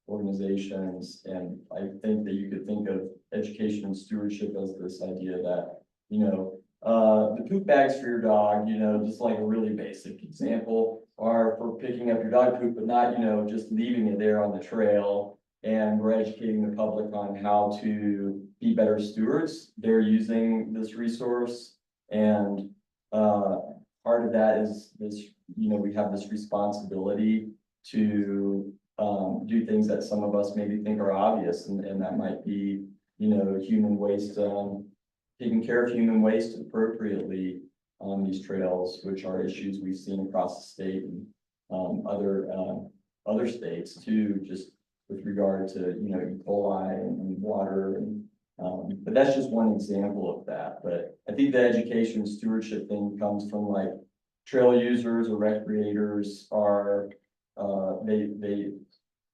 organizations. And I think that you could think of education and stewardship as this idea that, the poop bags for your dog, just like a really basic example, are for picking up your dog poop, but not, just leaving it there on the trail and we're educating the public on how to be better stewards. They're using this resource, and part of that is this, we have this responsibility to do things that some of us maybe think are obvious, and that might be, human waste, taking care of human waste appropriately on these trails, which are issues we've seen across the state and other states too, just with regard to, E. coli and water and, but that's just one example of that. But I think the education and stewardship thing comes from like trail users or recreators are, they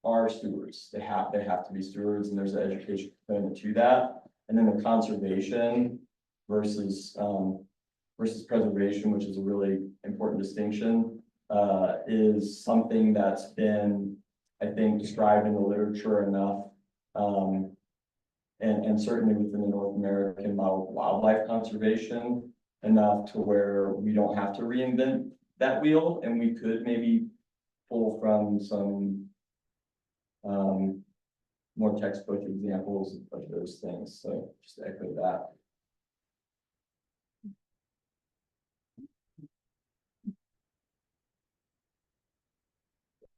are stewards. They have to be stewards, and there's an education component to that. And then the conservation versus preservation, which is a really important distinction, is something that's been, I think, described in the literature enough, and certainly within the North American model of wildlife conservation, enough to where we don't have to reinvent that wheel, and we could maybe pull from some more textbook examples of those things. So just to echo that.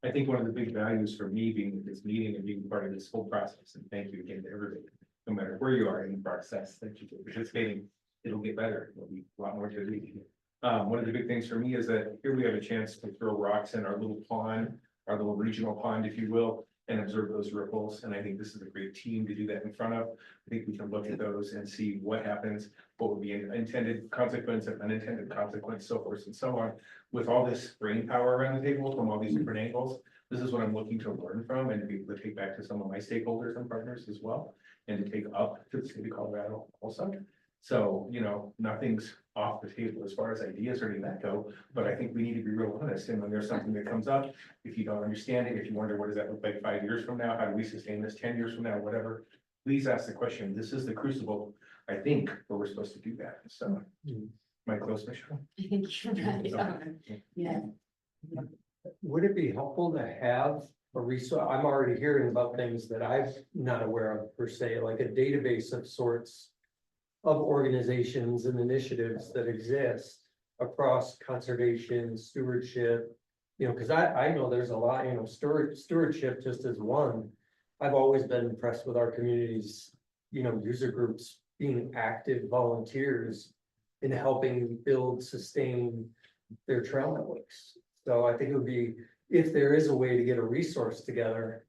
I think one of the big values for me being at this meeting and being part of this whole process, and thank you again to everybody, no matter where you are in the process that you're participating, it'll get better. It'll be a lot more to read. One of the big things for me is that here we have a chance to throw rocks in our little pond, our little regional pond, if you will, and observe those ripples. And I think this is a great team to do that in front of. I think we can look at those and see what happens, what would be an intended consequence and unintended consequence, so forth and so on. With all this brain power around the table from all these different angles, this is what I'm looking to learn from and to be able to take back to some of my stakeholders and partners as well, and to take up to the state of Colorado also. So, nothing's off the table as far as ideas or any of that go, but I think we need to be real honest. And when there's something that comes up, if you don't understand it, if you wonder, what does that look like 5 years from now? How do we sustain this 10 years from now, whatever? Please ask the question. This is the crucible, I think, where we're supposed to do that. So, my close mission. I think you're right. Yeah. Would it be helpful to have a resource? I'm already hearing about things that I'm not aware of per se, like a database of sorts of organizations and initiatives that exist across conservation, stewardship, because I know there's a lot, stewardship just as one. I've always been impressed with our communities, user groups being active volunteers in helping build, sustain their trail networks. So I think it would be, if there is a way to get a resource together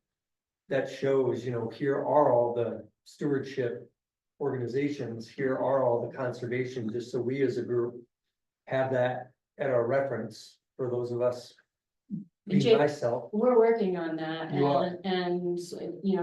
that shows, here are all the stewardship organizations, here are all the conservation, just so we as a group have that at our reference for those of us, myself. We're working on that, You are. and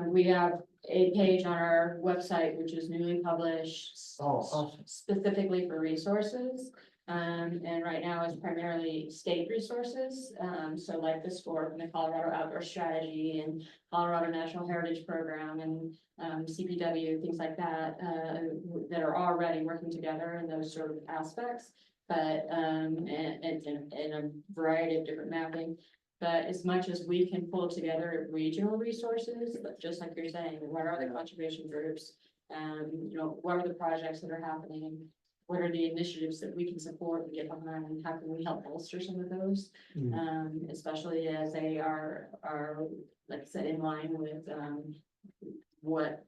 we have a page on our website, which is newly published. Oh, awesome. Specifically for resources, and right now it's primarily state resources, so like the SCORE and the Colorado Outdoor Strategy and Colorado National Heritage Program and CPW, things like that, that are already working together in those sort of aspects, but and in a variety of different mapping. But as much as we can pull together regional resources, but just like you're saying, what are the conservation groups? What are the projects that are happening? What are the initiatives that we can support and get behind, and how can we help bolster some of those? Especially as they are, like I said, in line with, what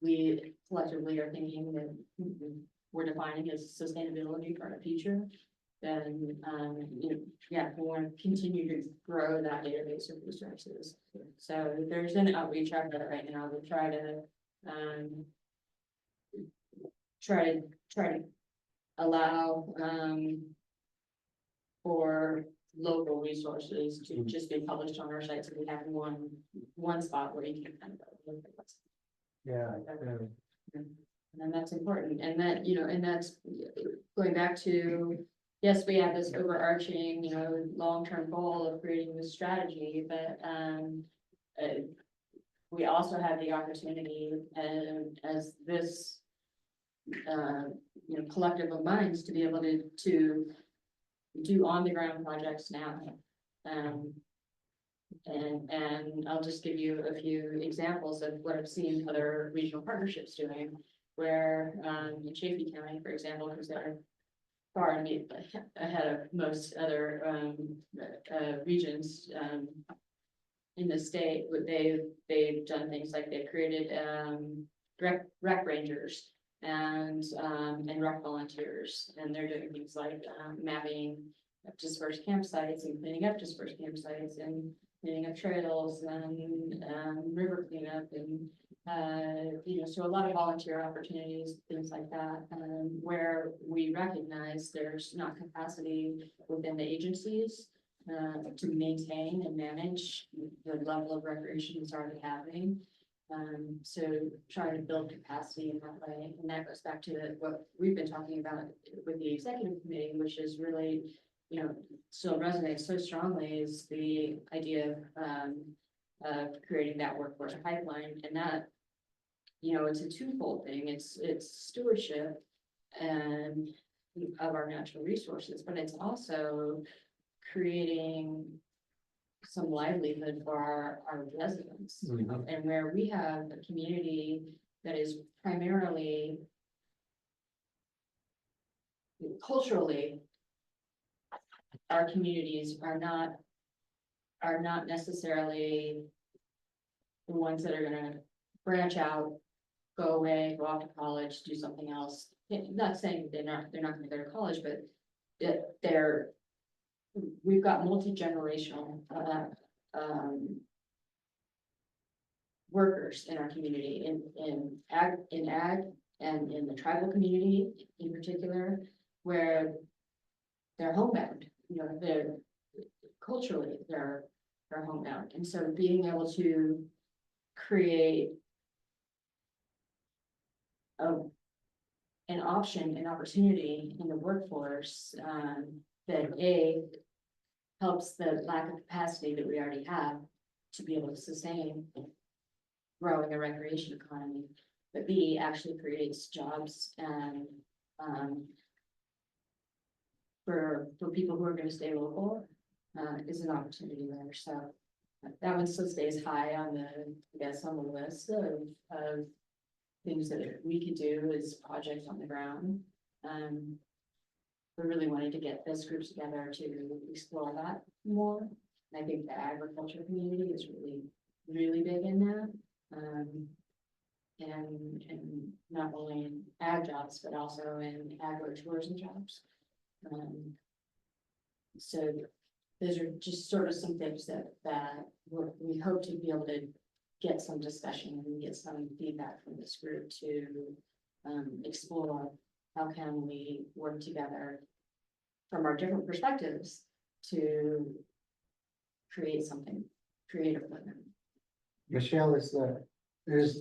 we collectively are thinking that we're defining as sustainability for our future. Then, we want to continue to grow that database of resources. So there's an outreach effort right now to try to allow, for local resources to just be published on our site, so we have one spot where you can kind of go look at what's. Yeah. And that's important, and that, and that's going back to, yes, we have this overarching, long-term goal of creating this strategy, but, we also have the opportunity, as this, collective of minds, to be able to do on-the-ground projects now. And I'll just give you a few examples of what I've seen other regional partnerships doing. Where, in Chaffey County, for example, because they're far and ahead of most other, regions, in the state, what they've done things like they've created, rec rangers and rec volunteers, and they're doing things like, mapping dispersed campsites and cleaning up dispersed campsites and cleaning up trails and, river cleanup and, so a lot of volunteer opportunities, things like that, where we recognize there's not capacity within the agencies to maintain and manage the level of recreation it's already having. So trying to build capacity in that way, and that goes back to what we've been talking about with the executive committee, which is really, still resonates so strongly is the idea of creating that workforce pipeline, and that, it's a twofold thing. It's stewardship and of our natural resources, but it's also creating some livelihood for our residents. And where we have a community that is primarily culturally, our communities are not necessarily the ones that are gonna branch out, go away, go off to college, do something else. Not saying they're not gonna go to college, but we've got multi-generational workers in our community, in ag and in the tribal community in particular, where they're homebound, they're culturally, they're homebound. And so being able to create an option, an opportunity in the workforce, that helps the lack of capacity that we already have to be able to sustain growing a recreation economy, but B, actually creates jobs and, for people who are gonna stay local, is an opportunity there. So that one still stays high on the list of things that we could do as projects on the ground. We really wanted to get those groups together to explore that more. And I think the agriculture community is really big in that. And not only in ag jobs, but also in agro-tourism jobs. So those are just sort of some things that we hope to be able to get some discussion and get some feedback from this group to explore how can we work together from our different perspectives to create a plan. Michelle, is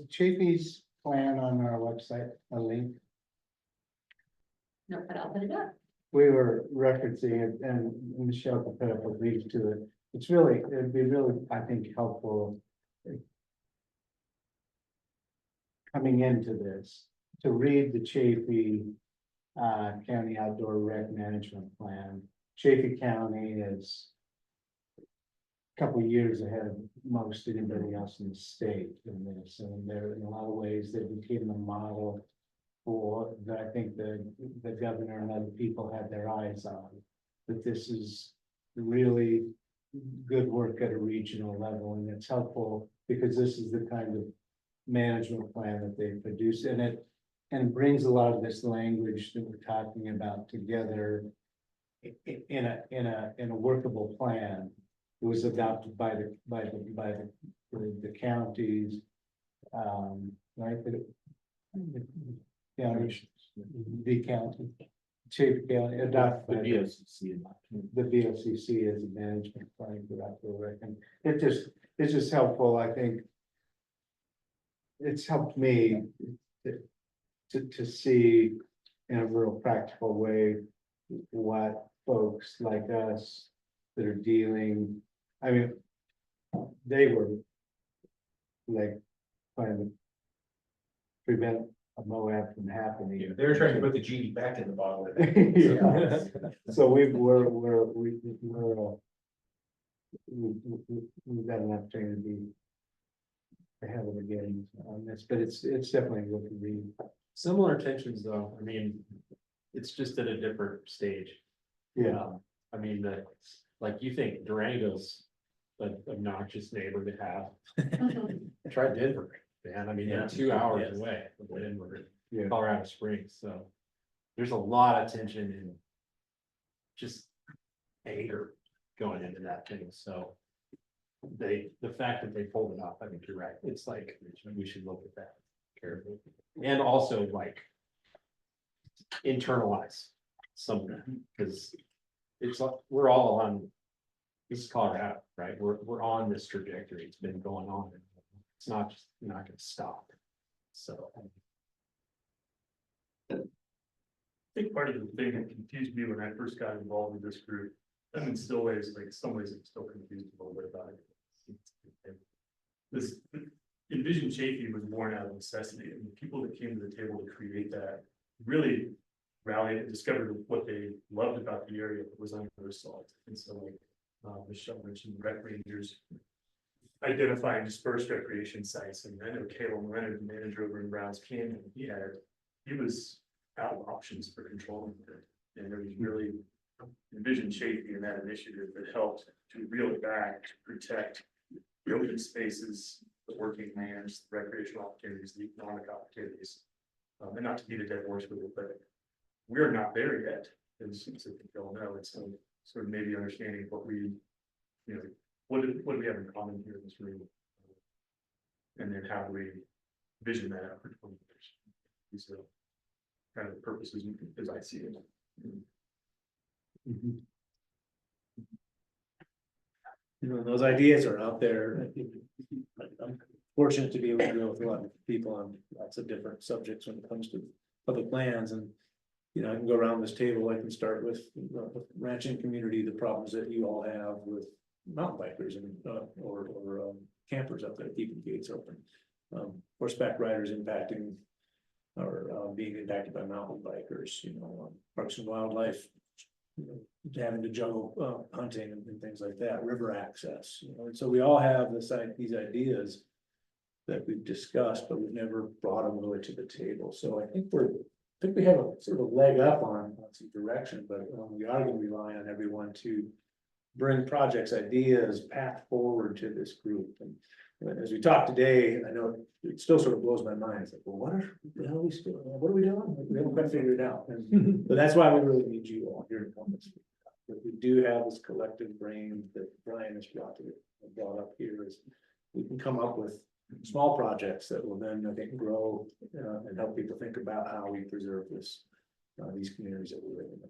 Chaffey's plan on our website a link? No, but I'll put it up. We were referencing it and Michelle could put up a link to it. It'd be really, I think, helpful coming into this, to read the Chaffey County Outdoor Rec Management Plan. Chaffey County is a couple of years ahead of most anybody else in the state in this, and they're in a lot of ways they became a model for that. I think the governor and other people had their eyes on, that this is really good work at a regional level, and it's helpful because this is the kind of management plan that they produce, and it brings a lot of this language that we're talking about together in a workable plan. It was adopted by the counties, right? The county, Chaffey County adopted by the BOCC as a management plan for outdoor rec. And it's just helpful, I think. It's helped me to see in a real practical way what folks like us that are dealing, I mean, they were like trying to prevent a Moab from happening. They're trying to put the genie back in the bottle. Yeah. So we're we've got an opportunity to be ahead of the game on this, but it's definitely what we read. Similar tensions though, I mean, it's just at a different stage. I mean, like you think Durango's an obnoxious neighbor to have. Try Denver, man, I mean, they're 2 hours Yes. away from Denver, Yeah. Colorado Springs, so. There's a lot of tension and just anger going into that thing, so. The fact that they pulled it off, I think you're right, it's like, we should look at that carefully. And also like internalize some of that, because it's like, we're all on, this is Colorado, right? We're on this trajectory. It's been going on. It's not gonna stop. So. I think part of the thing that confused me when I first got involved with this group, and in still ways, like some ways I'm still confused a little bit about it. This Envision Chafee was born out of necessity, and the people that came to the table to create that really rallied and discovered what they loved about the area that was under assault. And so like Michelle mentioned, rec rangers identifying dispersed recreation sites, and I know Caleb Leonard, the manager over in Browns Canyon, he was out of options for controlling it. And there was really Envision Chafee in that initiative that helped to reel it back, to protect the open spaces, the working lands, the recreational opportunities, the economic opportunities. And not to beat a dead horse with it, but we're not there yet. As I think you all know, it's sort of maybe understanding what we, what do we have in common here in this room? And then how do we vision that out for 20 years? These are kind of the purposes as I see it. Those ideas are out there. I'm fortunate to be able to deal with a lot of people on lots of different subjects when it comes to public lands, and I can go around this table. I can start with the ranching community, the problems that you all have with mountain bikers and or campers up there keeping gates open, horseback riders impacting or being impacted by mountain bikers, Parks and Wildlife, having to juggle hunting and things like that, river access, and so we all have these ideas that we've discussed, but we've never brought them really to the table. So I think we have a sort of a leg up on some direction, but we are going to rely on everyone to bring projects, ideas, path forward to this group. And as we talk today, I know it still sort of blows my mind. It's like, well, what are we doing? We haven't quite figured it out. But that's why we really need you all here to come and speak. But we do have this collective brain that Brian has brought up here, is we can come up with small projects that will then, I think, grow and help people think about how we preserve these communities that we live in.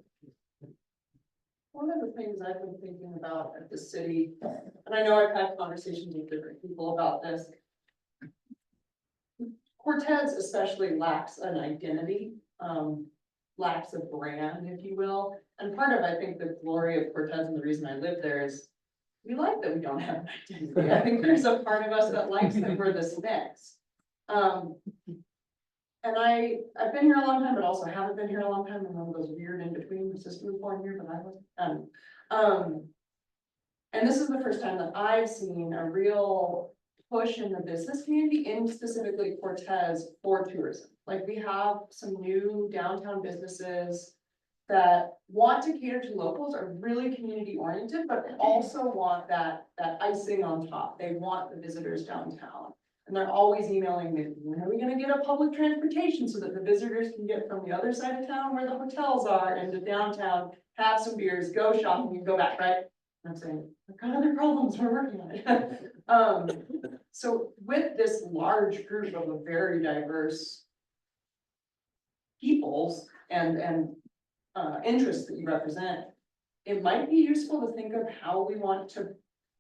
One of the things I've been thinking about at the city, and I know I've had conversations with different people about this. Cortez especially lacks an identity, lacks a brand, if you will. And part of, I think, the glory of Cortez and the reason I live there is we like that we don't have an identity. I think there's a part of us that likes that we're this mix. And I've been here a long time, but also haven't been here a long time. I'm one of those weird in between. My sister was born here, but I was. And this is the first time that I've seen a real push in the business community, in specifically Cortez, for tourism. Like, we have some new downtown businesses that want to cater to locals, are really community oriented, but also want that icing on top. They want the visitors downtown. And they're always emailing me, when are we gonna get a public transportation so that the visitors can get from the other side of town where the hotels are into downtown, have some beers, go shopping and go back, right? And I'm saying, I've got other problems, we're working on it. So with this large group of a very diverse peoples and interests that you represent, it might be useful to think of how we want to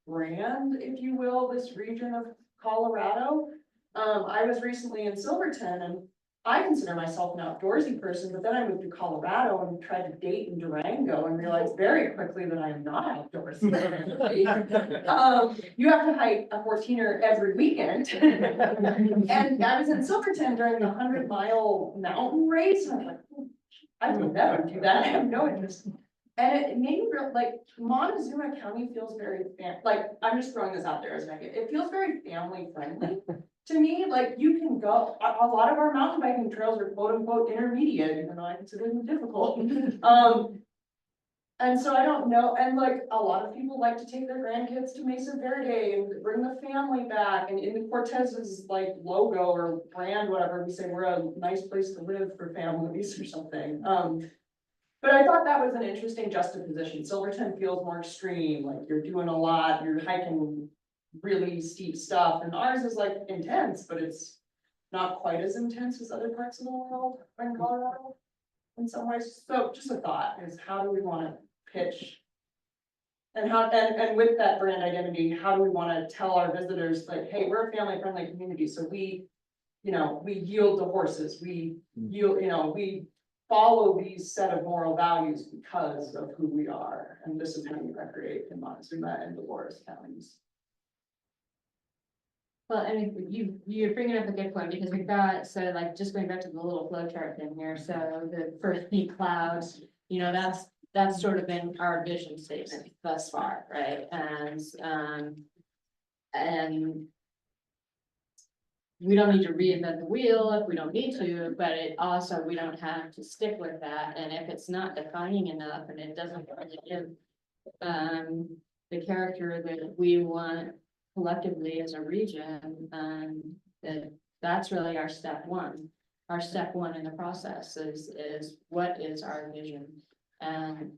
brand, if you will, this region of Colorado. I was recently in Silverton, and I consider myself an outdoorsy person, but then I moved to Colorado and tried to date in Durango and realized very quickly that I am not outdoorsy. You have to hike a 14er every weekend. And I was in Silverton during the 100-mile mountain race, and I was like, I would never do that. I have no interest. And it made me real, like, Montezuma County feels very, like, I'm just throwing this out there as an idea, it feels very family friendly. To me, like, you can go, a lot of our mountain biking trails are quote unquote intermediate, even though I consider them difficult. And so I don't know, and like, a lot of people like to take their grandkids to Mesa Verde and bring the family back, and in Cortez's like logo or brand, whatever, we say we're a nice place to live for families or something. But I thought that was an interesting juxtaposition. Silverton feels more extreme, like you're doing a lot, you're hiking really steep stuff, and ours is like intense, but it's not quite as intense as other parts of the world in Colorado in some ways. So just a thought is, how do we want to pitch? And how, and with that brand identity, how do we want to tell our visitors, like, hey, we're a family friendly community, so we, you know, we yield to horses, we yield, you know, we follow these set of moral values because of who we are, and this is how you recreate in Montezuma and Dolores counties. Well, I mean, you're bringing up a good point, because we've got, so like, just going back to the little flow chart thing here, so the first peak clouds, you know, that's sort of been our vision statement thus far, right? And we don't need to reinvent the wheel if we don't need to, but it also, we don't have to stick with that, and if it's not defining enough and it doesn't really give the character that we want collectively as a region, that's really our step one. Our step one in the process is what is our vision? And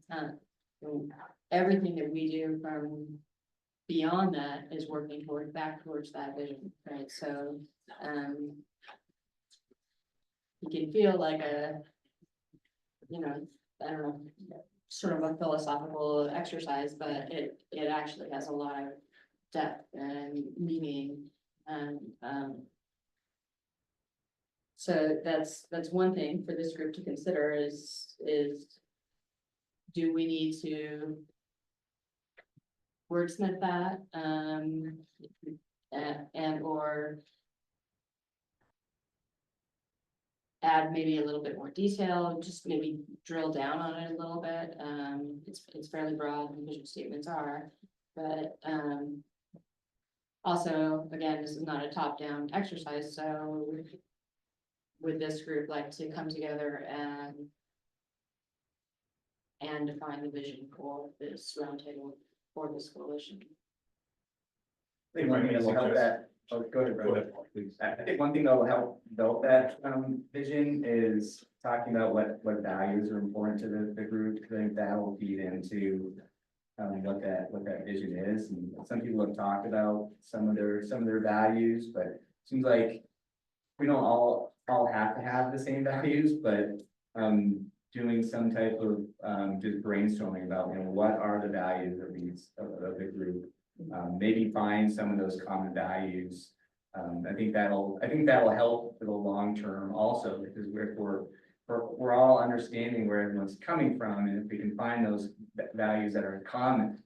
everything that we do from beyond that is working back towards that vision, right? So you can feel like a, you know, I don't know, sort of a philosophical exercise, but it actually has a lot of depth and meaning, and so that's one thing for this group to consider is do we need to wordsmith that, and or add maybe a little bit more detail, just maybe drill down on it a little bit. It's fairly broad, and vision statements are, but also, again, this is not a top-down exercise, so would this group like to come together and define the vision for this roundtable, for this coalition? I think one thing that will help that, go ahead, Brenda. Please. I think one thing that will help develop that vision is talking about what values are important to the group, because I think that will feed into what that vision is. And some people have talked about some of their values, but it seems like we don't all have to have the same values, but doing some type of just brainstorming about, you know, what are the values of the group, maybe find some of those common values. I think that'll help for the long term also, because we're all understanding where everyone's coming from, and if we can find those values that are common,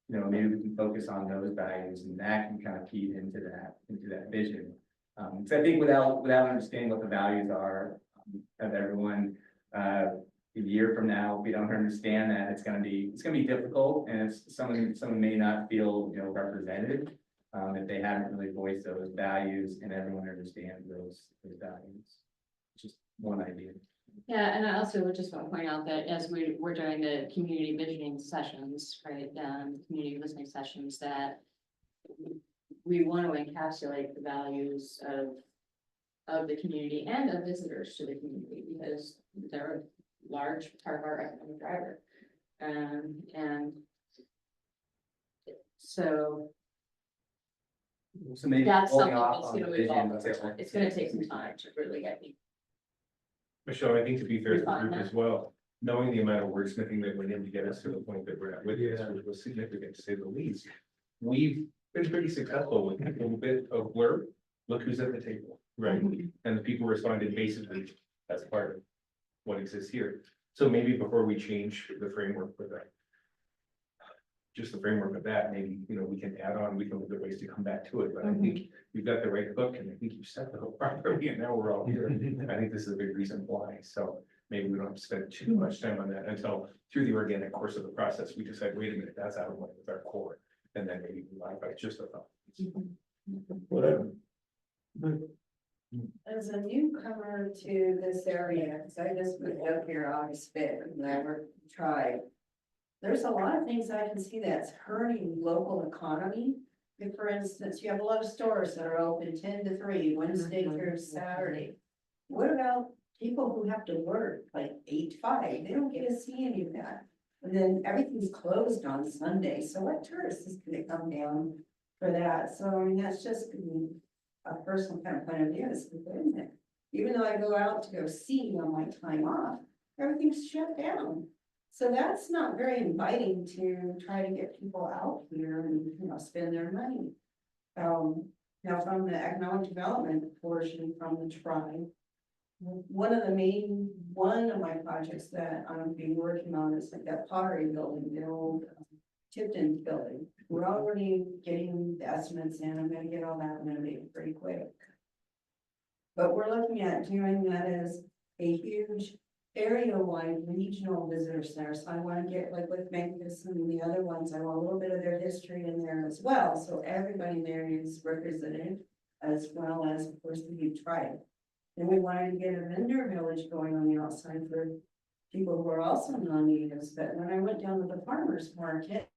you know, maybe we can focus on those values, and that can kind of feed into that vision. So I think without understanding what the values are of everyone, a year from now, if we don't understand that, it's gonna be difficult, and it's someone may not feel, you know, represented if they haven't really voiced those values and everyone understands those values. Just one idea. Yeah, and I also would just want to point out that as we're doing the community visioning sessions, right, community listening sessions, that we want to encapsulate the values of the community and of visitors to the community, because they're a large part of our economic driver. And so maybe that's holding something off that's on going the to vision evolve. until- It's going to take some time to really get me. Michelle, I think to be fair to the Refine group that. as well, knowing the amount of wordsmithing that went in to get us to the point that we're at with this, which was significant to say the least. We've been pretty successful with a little bit of blurb, look who's at the table, right? And the people responded basically as part of what exists here. So maybe before we change the framework for that, just the framework of that, maybe, you know, we can add on, we can look at ways to come back to it, but I think you've got the right hook, and I think you set the hook properly, and now we're all here. I think this is a big reason why, so maybe we don't have to spend too much time on that until through the organic course of the process, we decide, wait a minute, that's out of line with our core. And then maybe we modify just a thought. Whatever. As a newcomer to this area, because I just moved up here August fifth, and I worked, tried. There's a lot of things I can see that's hurting local economy. Like, for instance, you have a lot of stores that are open 10 to 3, Wednesday through Saturday. What about people who have to work like 8 to 5? They don't get to see any of that. And then everything's closed on Sunday, so what tourist is gonna come down for that? So I mean, that's just a personal kind of point of view, is wait a minute. Even though I go out to go see on my time off, everything's shut down. So that's not very inviting to try to get people out here and, you know, spend their money. Now from the economic development portion from the tribe, one of my projects that I'm being working on is like that pottery building, the old Tipton building. We're already getting the estimates in. I'm gonna get all that renovated pretty quick. But we're looking at doing that as a huge area-wide regional visitor center. So I want to get like with Memphis and the other ones, I want a little bit of their history in there as well. So everybody there is represented, as well as, of course, the Ute tribe. And we wanted to get a vendor village going on the outside for people who are also non-natives. But when I went down to the farmers market,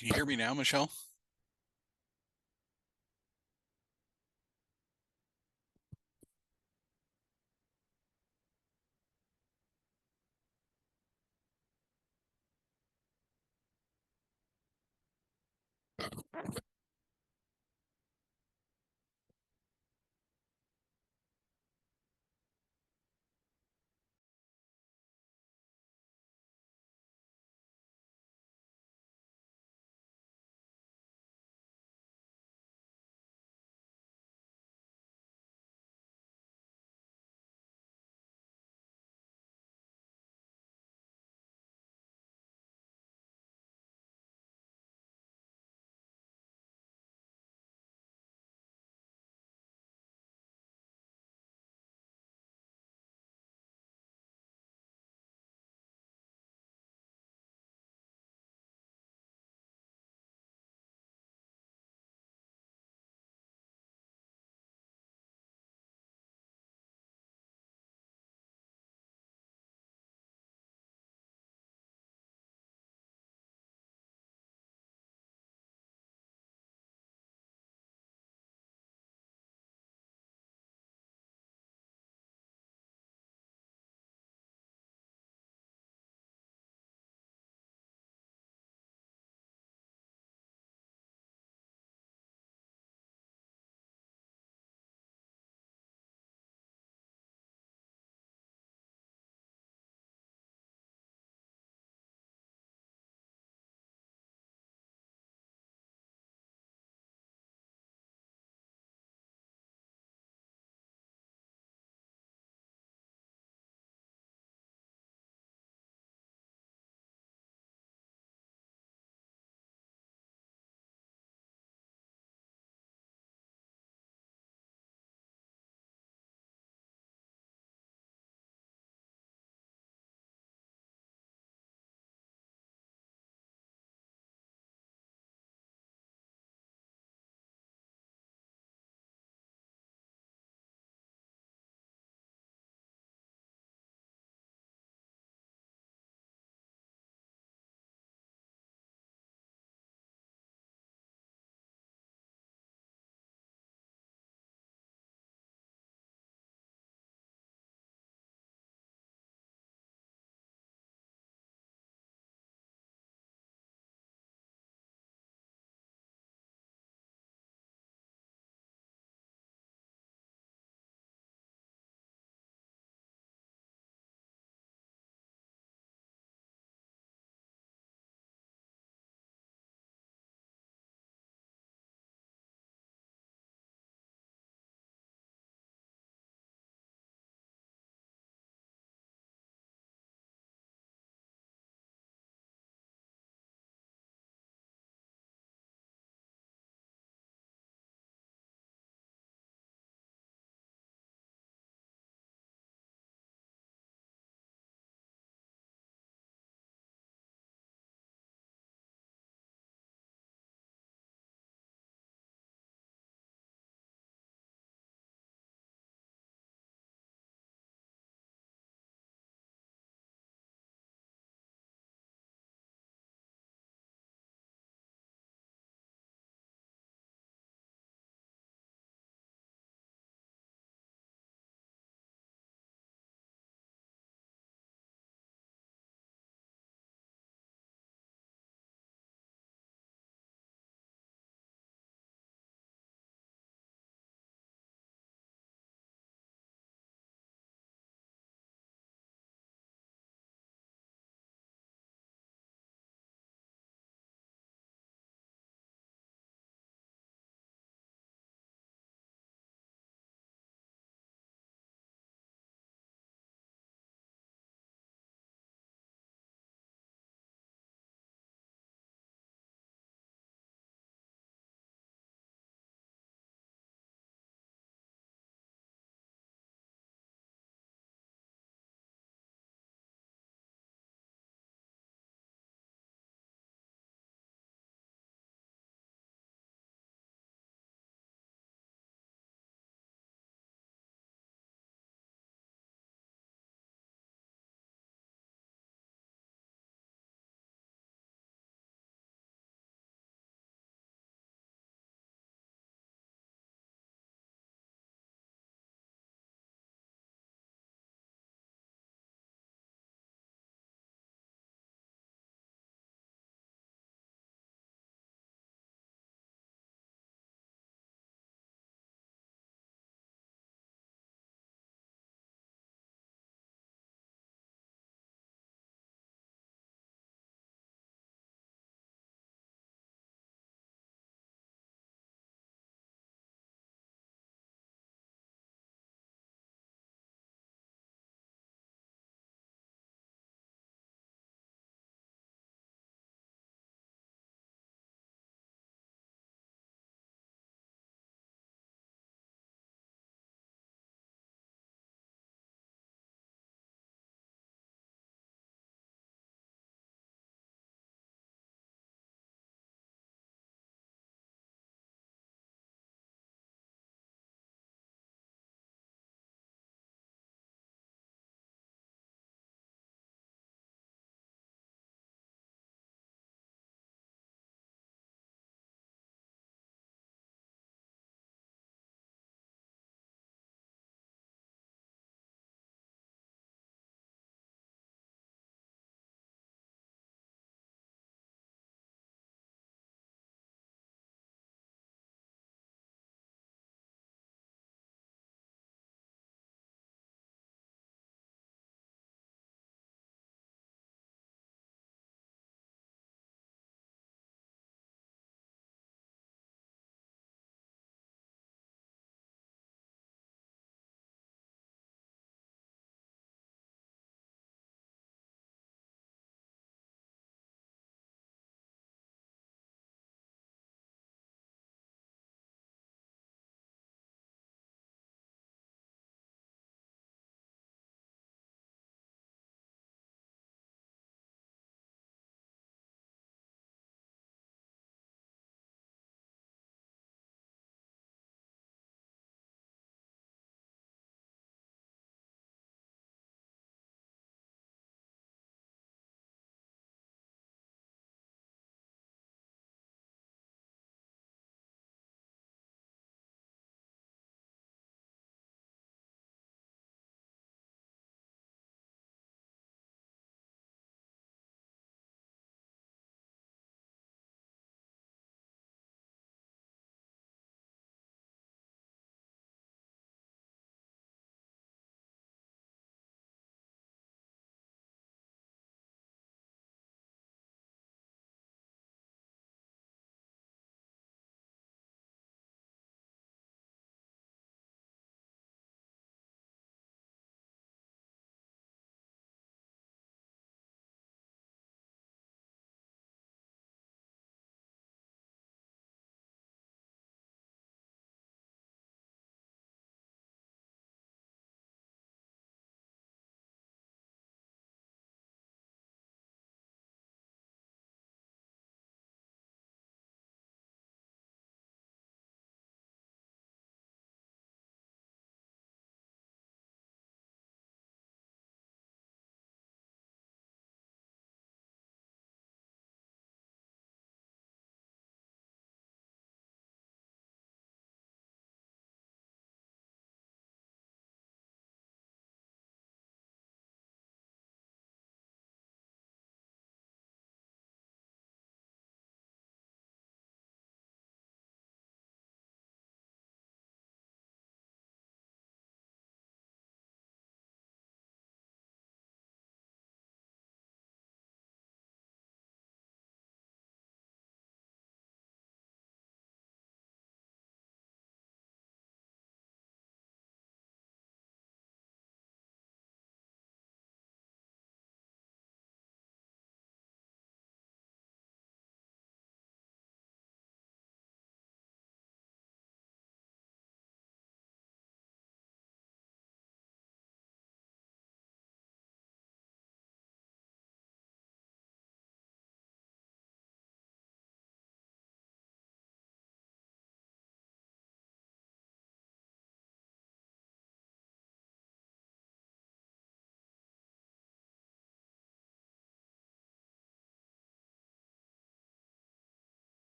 Can you hear me now, Michelle?